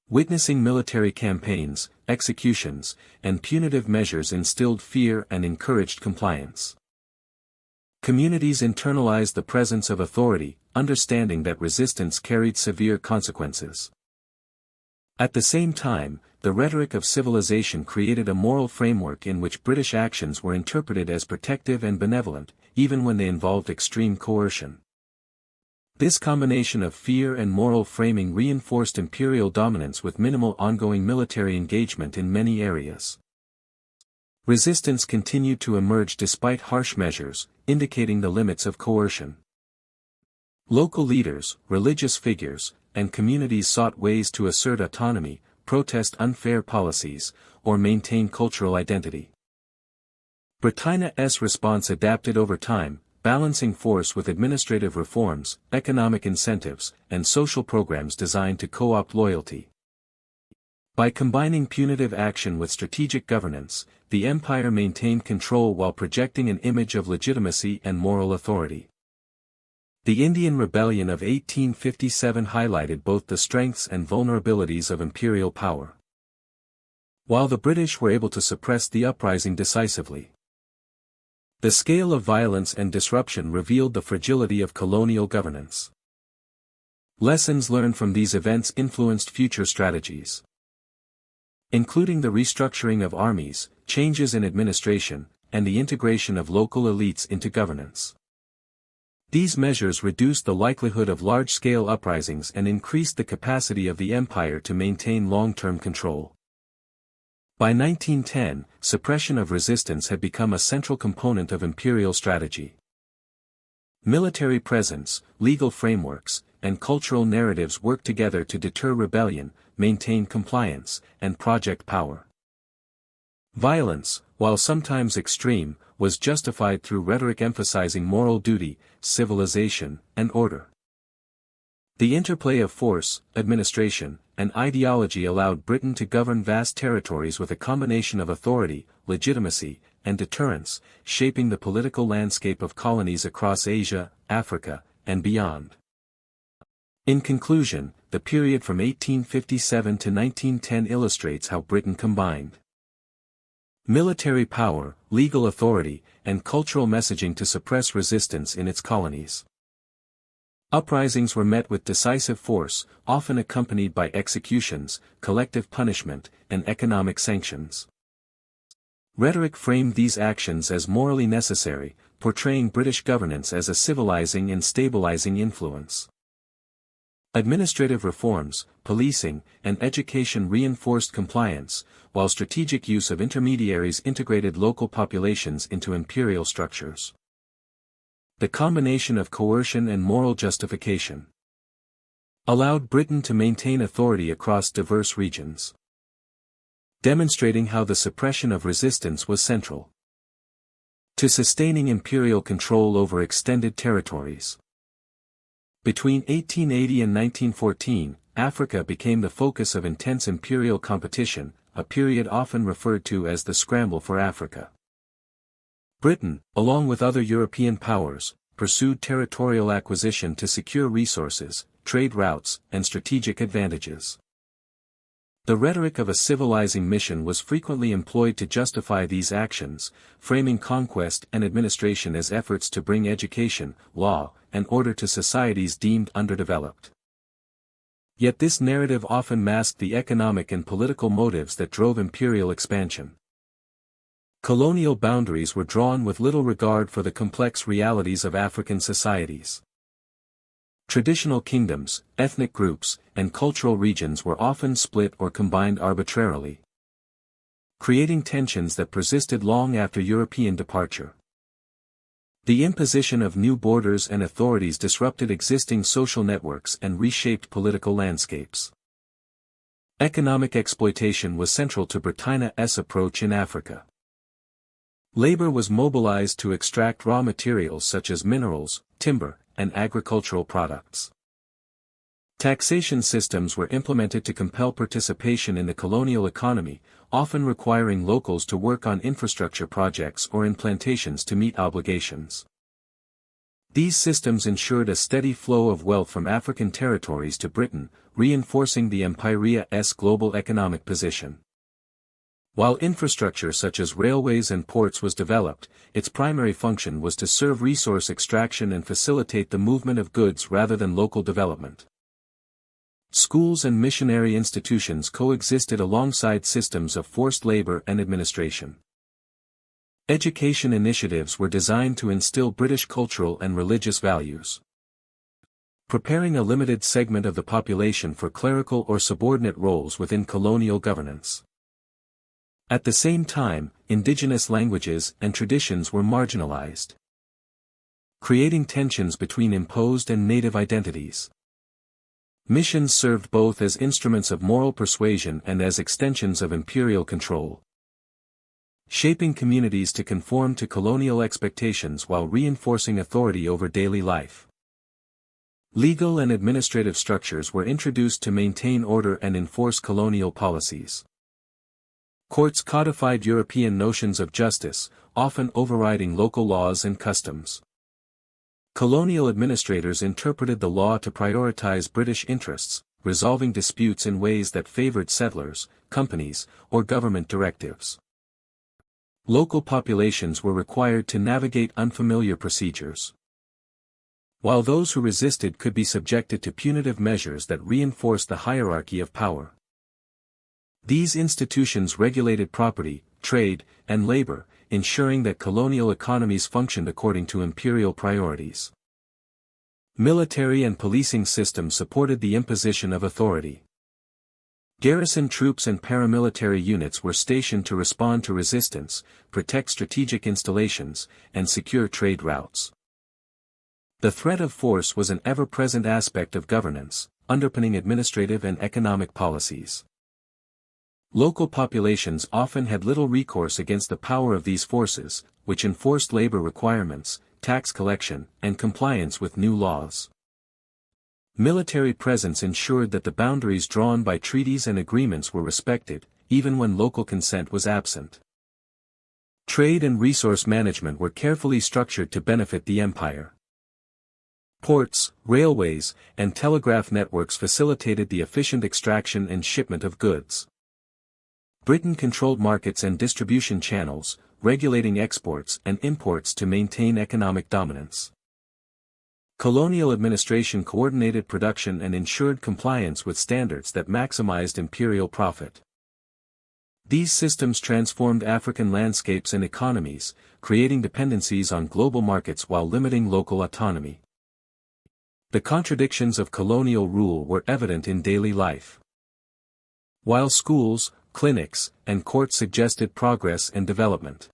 Witnessing military campaigns, executions, and punitive measures instilled fear and encouraged compliance. Communities internalized the presence of authority, understanding that resistance carried severe consequences. At the same time, the rhetoric of civilization created a moral framework in which British actions were interpreted as protective and benevolent, even when they involved extreme coercion. This combination of fear and moral framing reinforced imperial dominance with minimal ongoing military engagement in many areas. Resistance continued to emerge despite harsh measures, indicating the limits of coercion. Local leaders, religious figures, and communities sought ways to assert autonomy, protest unfair policies, or maintain cultural identity. Britannia's response adapted over time, balancing force with administrative reforms, economic incentives, and social programs designed to co-opt loyalty. By combining punitive action with strategic governance, the empire maintained control while projecting an image of legitimacy and moral authority. The Indian Rebellion of 1857 highlighted both the strengths and vulnerabilities of imperial power. While the British were able to suppress the uprising decisively, the scale of violence and disruption revealed the fragility of colonial governance. Lessons learned from these events influenced future strategies, including the restructuring of armies, changes in administration, and the integration of local elites into governance. These measures reduced the likelihood of large-scale uprisings and increased the capacity of the empire to maintain long-term control. By 1910, suppression of resistance had become a central component of imperial strategy. Military presence, legal frameworks, and cultural narratives work together to deter rebellion, maintain compliance, and project power. Violence, while sometimes extreme, was justified through rhetoric emphasizing moral duty, civilization, and order. The interplay of force, administration, and ideology allowed Britain to govern vast territories with a combination of authority, legitimacy, and deterrence, shaping the political landscape of colonies across Asia, Africa, and beyond. In conclusion, the period from 1857 to 1910 illustrates how Britain combined military power, legal authority, and cultural messaging to suppress resistance in its colonies. Uprisings were met with decisive force, often accompanied by executions, collective punishment, and economic sanctions. Rhetoric framed these actions as morally necessary, portraying British governance as a civilizing and stabilizing influence. Administrative reforms, policing, and education reinforced compliance, while strategic use of intermediaries integrated local populations into imperial structures. The combination of coercion and moral justification allowed Britain to maintain authority across diverse regions, demonstrating how the suppression of resistance was central to sustaining imperial control over extended territories. Between 1880 and 1914, Africa became the focus of intense imperial competition, a period often referred to as the Scramble for Africa. Britain, along with other European powers, pursued territorial acquisition to secure resources, trade routes, and strategic advantages. The rhetoric of a civilizing mission was frequently employed to justify these actions, framing conquest and administration as efforts to bring education, law, and order to societies deemed underdeveloped. Yet this narrative often masked the economic and political motives that drove imperial expansion. Colonial boundaries were drawn with little regard for the complex realities of African societies. Traditional kingdoms, ethnic groups, and cultural regions were often split or combined arbitrarily, creating tensions that persisted long after European departure. The imposition of new borders and authorities disrupted existing social networks and reshaped political landscapes. Economic exploitation was central to Britannia's approach in Africa. Labor was mobilized to extract raw materials such as minerals, timber, and agricultural products. Taxation systems were implemented to compel participation in the colonial economy, often requiring locals to work on infrastructure projects or in plantations to meet obligations. These systems ensured a steady flow of wealth from African territories to Britain, reinforcing the imperial's global economic position. While infrastructure such as railways and ports was developed, its primary function was to serve resource extraction and facilitate the movement of goods rather than local development. Schools and missionary institutions coexisted alongside systems of forced labor and administration. Education initiatives were designed to instill British cultural and religious values, preparing a limited segment of the population for clerical or subordinate roles within colonial governance. At the same time, indigenous languages and traditions were marginalized, creating tensions between imposed and native identities. Missions served both as instruments of moral persuasion and as extensions of imperial control, shaping communities to conform to colonial expectations while reinforcing authority over daily life. Legal and administrative structures were introduced to maintain order and enforce colonial policies. Courts codified European notions of justice, often overriding local laws and customs. Colonial administrators interpreted the law to prioritize British interests, resolving disputes in ways that favored settlers, companies, or government directives. Local populations were required to navigate unfamiliar procedures, while those who resisted could be subjected to punitive measures that reinforced the hierarchy of power. These institutions regulated property, trade, and labor, ensuring that colonial economies functioned according to imperial priorities. Military and policing systems supported the imposition of authority. Garrison troops and paramilitary units were stationed to respond to resistance, protect strategic installations, and secure trade routes. The threat of force was an ever-present aspect of governance, underpinning administrative and economic policies. Local populations often had little recourse against the power of these forces, which enforced labor requirements, tax collection, and compliance with new laws. Military presence ensured that the boundaries drawn by treaties and agreements were respected, even when local consent was absent. Trade and resource management were carefully structured to benefit the empire. Ports, railways, and telegraph networks facilitated the efficient extraction and shipment of goods. Britain controlled markets and distribution channels, regulating exports and imports to maintain economic dominance. Colonial administration coordinated production and ensured compliance with standards that maximized imperial profit. These systems transformed African landscapes and economies, creating dependencies on global markets while limiting local autonomy. The contradictions of colonial rule were evident in daily life. While schools, clinics, and courts suggested progress and development,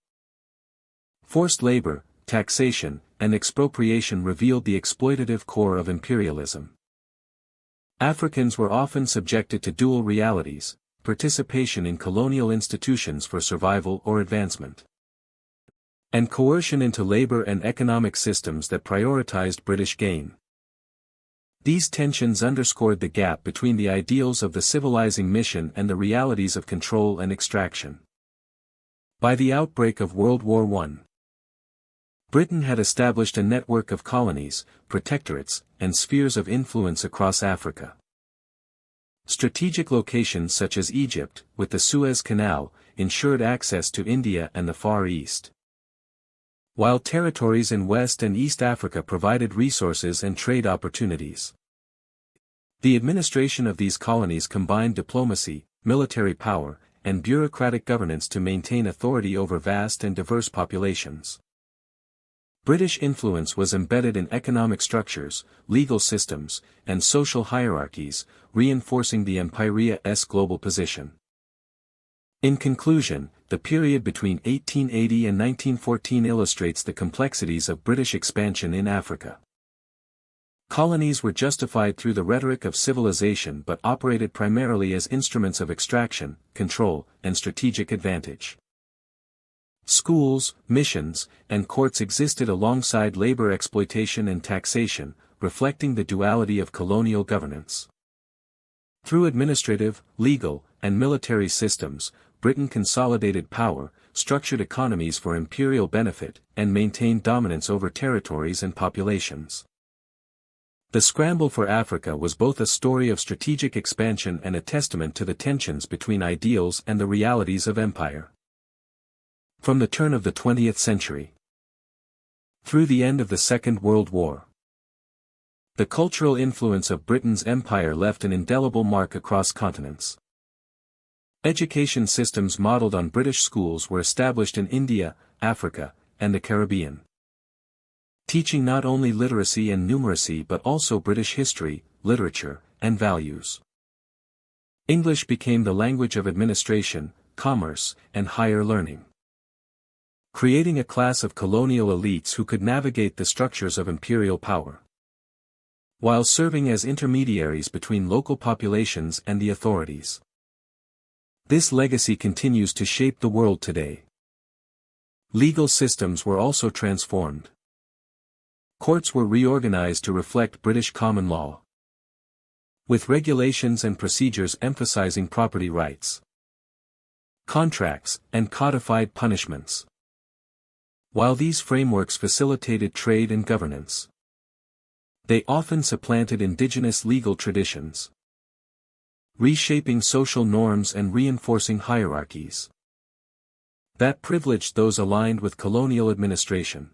forced labor, taxation, and expropriation revealed the exploitative core of imperialism. Africans were often subjected to dual realities: participation in colonial institutions for survival or advancement, and coercion into labor and economic systems that prioritized British gain. These tensions underscored the gap between the ideals of the civilizing mission and the realities of control and extraction. By the outbreak of World War I, Britain had established a network of colonies, protectorates, and spheres of influence across Africa. Strategic locations such as Egypt, with the Suez Canal, ensured access to India and the Far East, while territories in West and East Africa provided resources and trade opportunities. The administration of these colonies combined diplomacy, military power, and bureaucratic governance to maintain authority over vast and diverse populations. British influence was embedded in economic structures, legal systems, and social hierarchies, reinforcing the empire's global position. In conclusion, the period between 1880 and 1914 illustrates the complexities of British expansion in Africa. Colonies were justified through the rhetoric of civilization but operated primarily as instruments of extraction, control, and strategic advantage. Schools, missions, and courts existed alongside labor exploitation and taxation, reflecting the duality of colonial governance. Through administrative, legal, and military systems, Britain consolidated power, structured economies for imperial benefit, and maintained dominance over territories and populations. The scramble for Africa was both a story of strategic expansion and a testament to the tensions between ideals and the realities of empire. From the turn of the 20th century through the end of the Second World War, the cultural influence of Britain's empire left an indelible mark across continents. Education systems modeled on British schools were established in India, Africa, and the Caribbean, teaching not only literacy and numeracy but also British history, literature, and values. English became the language of administration, commerce, and higher learning, creating a class of colonial elites who could navigate the structures of imperial power, while serving as intermediaries between local populations and the authorities. This legacy continues to shape the world today. Legal systems were also transformed. Courts were reorganized to reflect British common law, with regulations and procedures emphasizing property rights, contracts, and codified punishments. While these frameworks facilitated trade and governance, they often supplanted indigenous legal traditions, reshaping social norms and reinforcing hierarchies that privileged those aligned with colonial administration.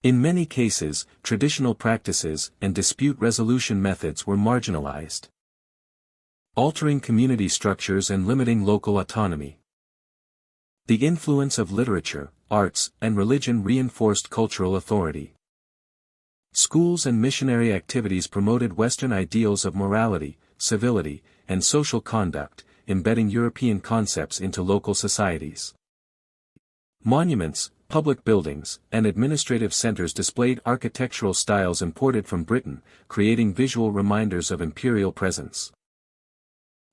In many cases, traditional practices and dispute resolution methods were marginalized, altering community structures and limiting local autonomy. The influence of literature, arts, and religion reinforced cultural authority. Schools and missionary activities promoted Western ideals of morality, civility, and social conduct, embedding European concepts into local societies. Monuments, public buildings, and administrative centers displayed architectural styles imported from Britain, creating visual reminders of imperial presence.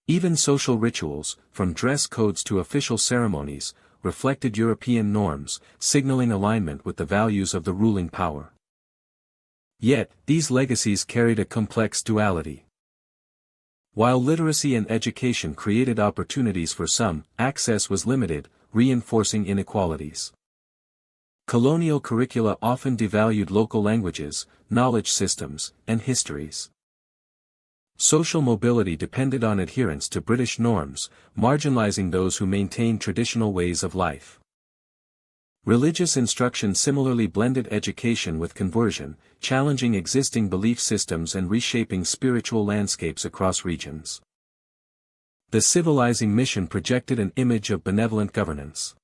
Even social rituals, from dress codes to official ceremonies, reflected European norms, signaling alignment with the values of the ruling power. Yet, these legacies carried a complex duality. While literacy and education created opportunities for some, access was limited, reinforcing inequalities. Colonial curricula often devalued local languages, knowledge systems, and histories. Social mobility depended on adherence to British norms, marginalizing those who maintained traditional ways of life. Religious instruction similarly blended education with conversion, challenging existing belief systems and reshaping spiritual landscapes across regions. The Civilizing mission projected an image of benevolent governance,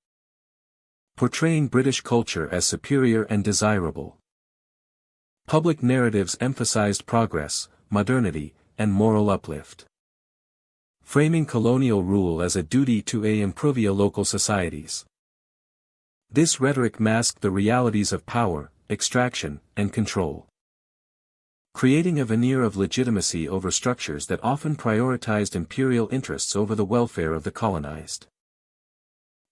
portraying British culture as superior and desirable. Public narratives emphasized progress, modernity, and moral uplift, framing colonial rule as a duty to improve local societies. This rhetoric masked the realities of power, extraction, and control, creating a veneer of legitimacy over structures that often prioritized imperial interests over the welfare of the colonized.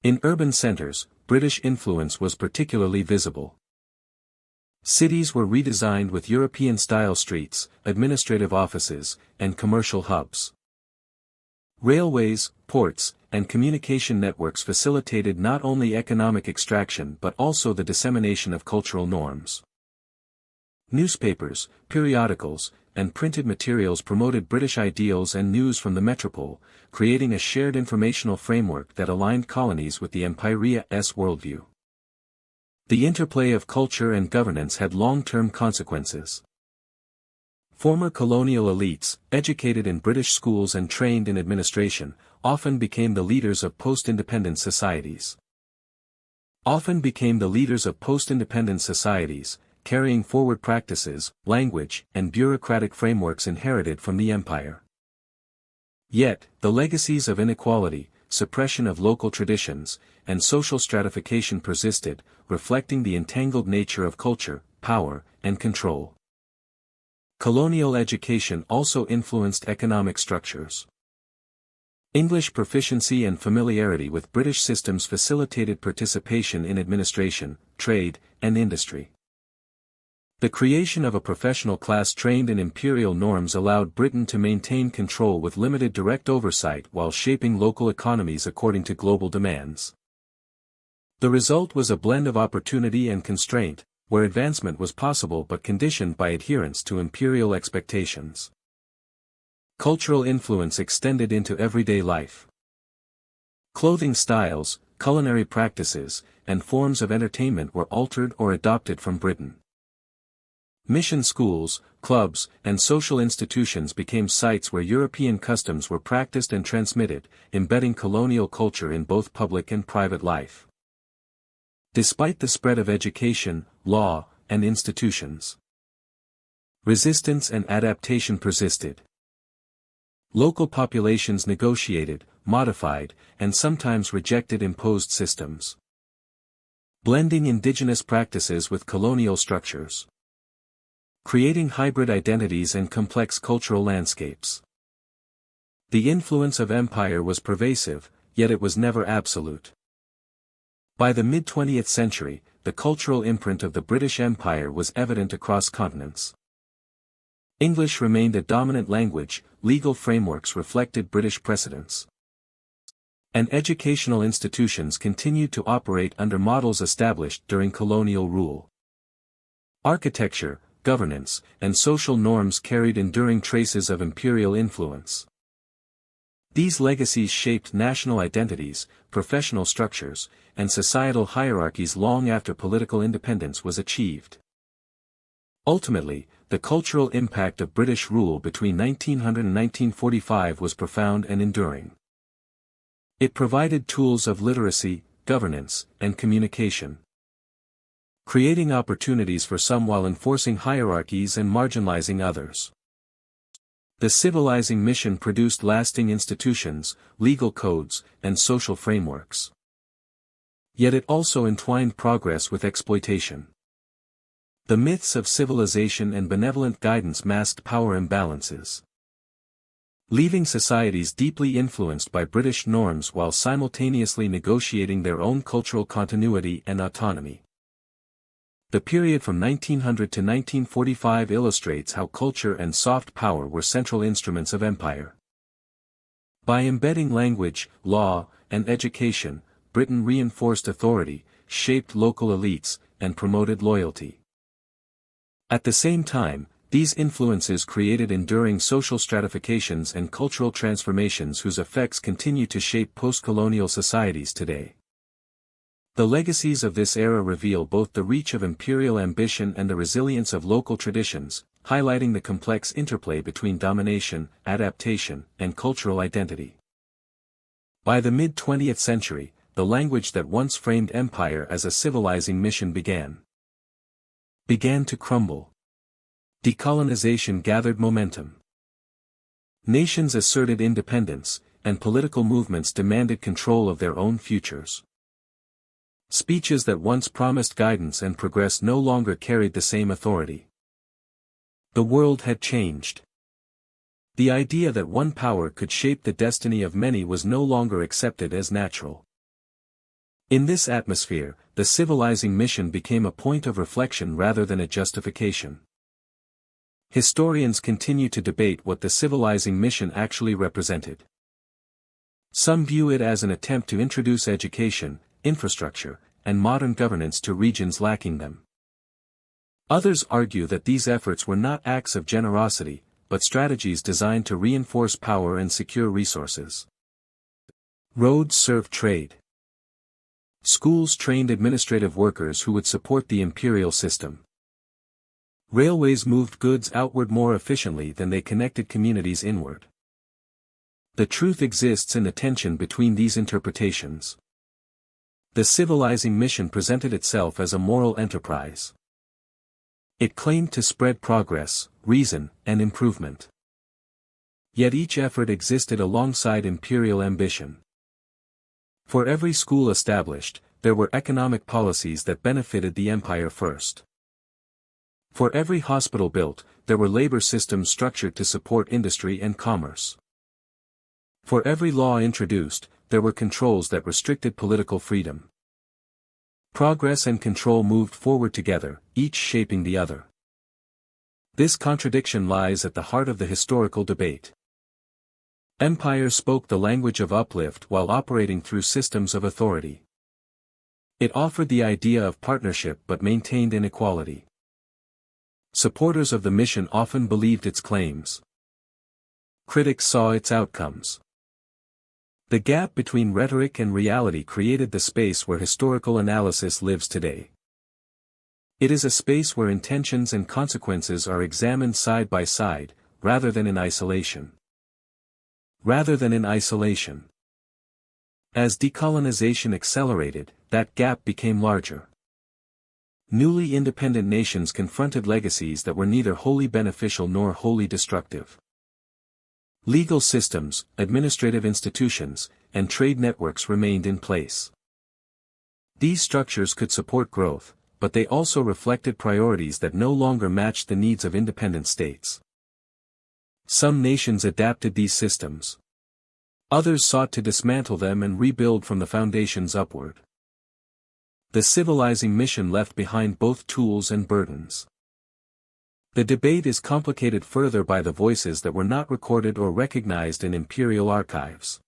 In urban centers, British influence was particularly visible. Cities were redesigned with European-style streets, administrative offices, and commercial hubs. Railways, ports, and communication networks facilitated not only economic extraction but also the dissemination of cultural norms. Newspapers, periodicals, and printed materials promoted British ideals and news from the metropole, creating a shared informational framework that aligned colonies with the Empire's worldview. The interplay of culture and governance had long-term consequences. Former colonial elites, educated in British schools and trained in administration, often became the leaders of post-independence societies. Carrying forward practices, language, and bureaucratic frameworks inherited from the empire. Yet, the legacies of inequality, suppression of local traditions, and social stratification persisted, reflecting the entangled nature of culture, power, and control. Colonial education also influenced economic structures. English proficiency and familiarity with British systems facilitated participation in administration, trade, and industry. The creation of a professional class trained in imperial norms allowed Britain to maintain control with limited direct oversight while shaping local economies according to global demands. The result was a blend of opportunity and constraint, where advancement was possible but conditioned by adherence to imperial expectations. Cultural influence extended into everyday life. Clothing styles, culinary practices, and forms of entertainment were altered or adopted from Britain. Mission schools, clubs, and social institutions became sites where European customs were practiced and transmitted, embedding colonial culture in both public and private life. Despite the spread of education, law, and institutions, resistance and adaptation persisted. Local populations negotiated, modified, and sometimes rejected imposed systems, blending indigenous practices with colonial structures, creating hybrid identities and complex cultural landscapes. The influence of empire was pervasive, yet it was never absolute. By the mid-20th century, the cultural imprint of the British Empire was evident across continents. English remained a dominant language, legal frameworks reflected British precedents, and educational institutions continued to operate under models established during colonial rule. Architecture, governance, and social norms carried enduring traces of imperial influence. These legacies shaped national identities, professional structures, and societal hierarchies long after political independence was achieved. Ultimately, the cultural impact of British rule between 1900 and 1945 was profound and enduring. It provided tools of literacy, governance, and communication, creating opportunities for some while enforcing hierarchies and marginalizing others. The Civilizing mission produced lasting institutions, legal codes, and social frameworks. Yet it also entwined progress with exploitation. The myths of civilization and benevolent guidance masked power imbalances, leaving societies deeply influenced by British norms while simultaneously negotiating their own cultural continuity and autonomy. The period from 1900 to 1945 illustrates how culture and soft power were central instruments of empire. By embedding language, law, and education, Britain reinforced authority, shaped local elites, and promoted loyalty. At the same time, these influences created enduring social stratifications and cultural transformations whose effects continue to shape post-colonial societies today. The legacies of this era reveal both the reach of imperial ambition and the resilience of local traditions, highlighting the complex interplay between domination, adaptation, and cultural identity. By the mid-20th century, the language that once framed empire as a civilizing mission began to crumble. Decolonization gathered momentum. Nations asserted independence, and political movements demanded control of their own futures. Speeches that once promised guidance and progress no longer carried the same authority. The world had changed. The idea that one power could shape the destiny of many was no longer accepted as natural. In this atmosphere, the civilizing mission became a point of reflection rather than a justification. Historians continue to debate what the civilizing mission actually represented. Some view it as an attempt to introduce education, infrastructure, and modern governance to regions lacking them. Others argue that these efforts were not acts of generosity, but strategies designed to reinforce power and secure resources. Roads served trade. Schools trained administrative workers who would support the imperial system. Railways moved goods outward more efficiently than they connected communities inward. The truth exists in the tension between these interpretations. The civilizing mission presented itself as a moral enterprise. It claimed to spread progress, reason, and improvement. Yet each effort existed alongside imperial ambition. For every school established, there were economic policies that benefited the empire first. For every hospital built, there were labor systems structured to support industry and commerce. For every law introduced, there were controls that restricted political freedom. Progress and control moved forward together, each shaping the other. This contradiction lies at the heart of the historical debate. Empire spoke the language of uplift while operating through systems of authority. It offered the idea of partnership but maintained inequality. Supporters of the mission often believed its claims. Critics saw its outcomes. The gap between rhetoric and reality created the space where historical analysis lives today. It is a space where intentions and consequences are examined side by side, rather than in isolation. As decolonization accelerated, that gap became larger. Newly independent nations confronted legacies that were neither wholly beneficial nor wholly destructive. Legal systems, administrative institutions, and trade networks remained in place. These structures could support growth, but they also reflected priorities that no longer matched the needs of independent states. Some nations adapted these systems. Others sought to dismantle them and rebuild from the foundations upward. The civilizing mission left behind both tools and burdens. The debate is complicated further by the voices that were not recorded or recognized in imperial archives.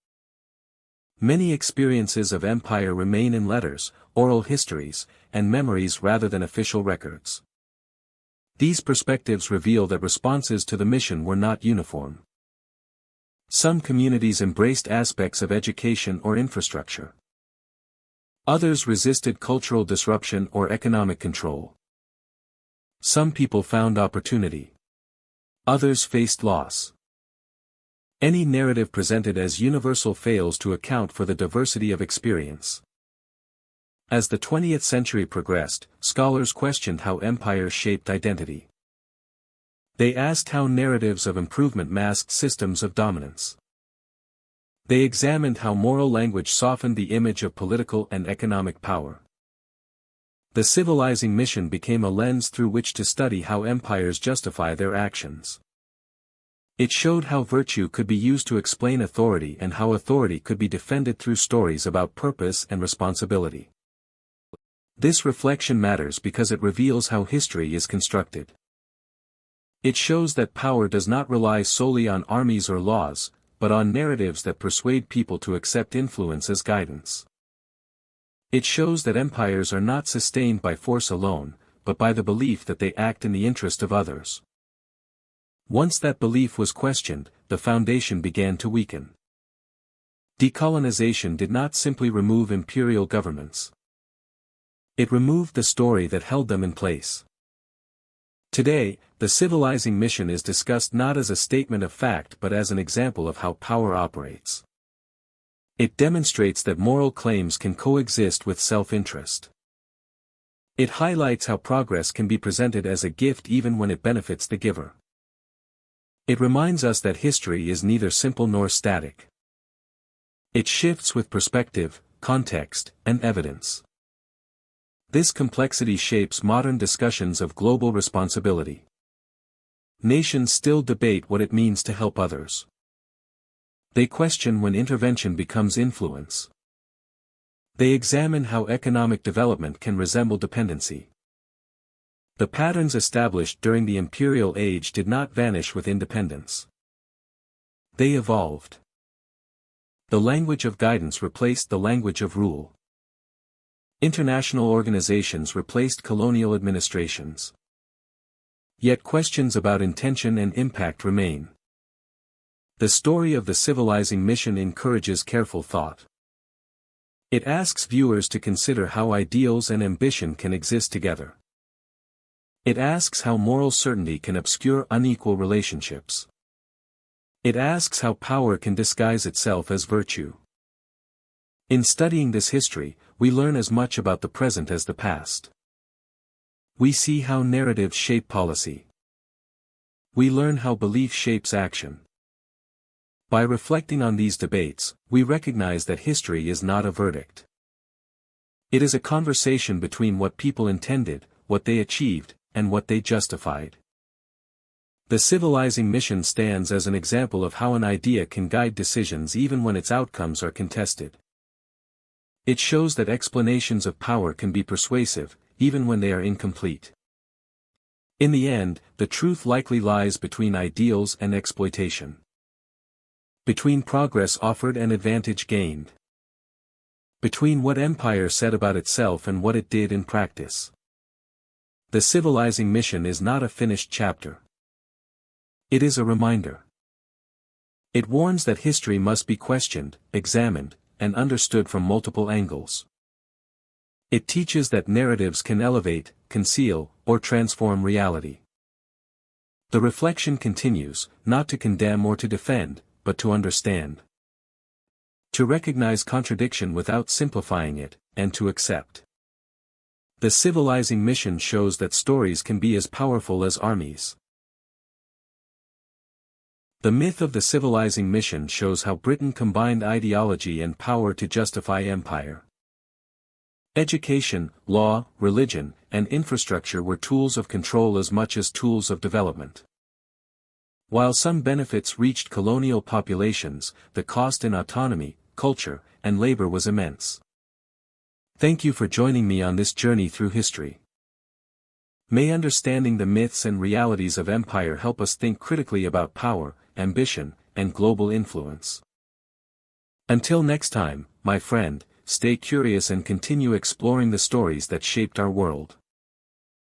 Many experiences of empire remain in letters, oral histories, and memories rather than official records. These perspectives reveal that responses to the mission were not uniform. Some communities embraced aspects of education or infrastructure. Others resisted cultural disruption or economic control. Some people found opportunity. Others faced loss. Any narrative presented as universal fails to account for the diversity of experience. As the 20th century progressed, scholars questioned how empires shaped identity. They asked how narratives of improvement masked systems of dominance. They examined how moral language softened the image of political and economic power. The civilizing mission became a lens through which to study how empires justify their actions. It showed how virtue could be used to explain authority and how authority could be defended through stories about purpose and responsibility. This reflection matters because it reveals how history is constructed. It shows that power does not rely solely on armies or laws, but on narratives that persuade people to accept influence as guidance. It shows that empires are not sustained by force alone, but by the belief that they act in the interest of others. Once that belief was questioned, the foundation began to weaken. Decolonization did not simply remove imperial governments. It removed the story that held them in place. Today, the civilizing mission is discussed not as a statement of fact but as an example of how power operates. It demonstrates that moral claims can coexist with self-interest. It highlights how progress can be presented as a gift even when it benefits the giver. It reminds us that history is neither simple nor static. It shifts with perspective, context, and evidence. This complexity shapes modern discussions of global responsibility. Nations still debate what it means to help others. They question when intervention becomes influence. They examine how economic development can resemble dependency. The patterns established during the imperial age did not vanish with independence. They evolved. The language of guidance replaced the language of rule. International organizations replaced colonial administrations. Yet questions about intention and impact remain. The story of the civilizing mission encourages careful thought. It asks viewers to consider how ideals and ambition can exist together. It asks how moral certainty can obscure unequal relationships. It asks how power can disguise itself as virtue. In studying this history, we learn as much about the present as the past. We see how narratives shape policy. We learn how belief shapes action. By reflecting on these debates, we recognize that history is not a verdict. It is a conversation between what people intended, what they achieved, and what they justified. The civilizing mission stands as an example of how an idea can guide decisions even when its outcomes are contested. It shows that explanations of power can be persuasive, even when they are incomplete. In the end, the truth likely lies between ideals and exploitation. Between progress offered and advantage gained. Between what empire said about itself and what it did in practice. The civilizing mission is not a finished chapter. It is a reminder. It warns that history must be questioned, examined, and understood from multiple angles. It teaches that narratives can elevate, conceal, or transform reality. The reflection continues, not to condemn or to defend, but to understand. To recognize contradiction without simplifying it, and to accept. The civilizing mission shows that stories can be as powerful as armies. The myth of the civilizing mission shows how Britain combined ideology and power to justify empire. Education, law, religion, and infrastructure were tools of control as much as tools of development. While some benefits reached colonial populations, the cost in autonomy, culture, and labor was immense. Thank you for joining me on this journey through history. May understanding the myths and realities of empire help us think critically about power, ambition, and global influence. Until next time, my friend, stay curious and continue exploring the stories that shaped our world.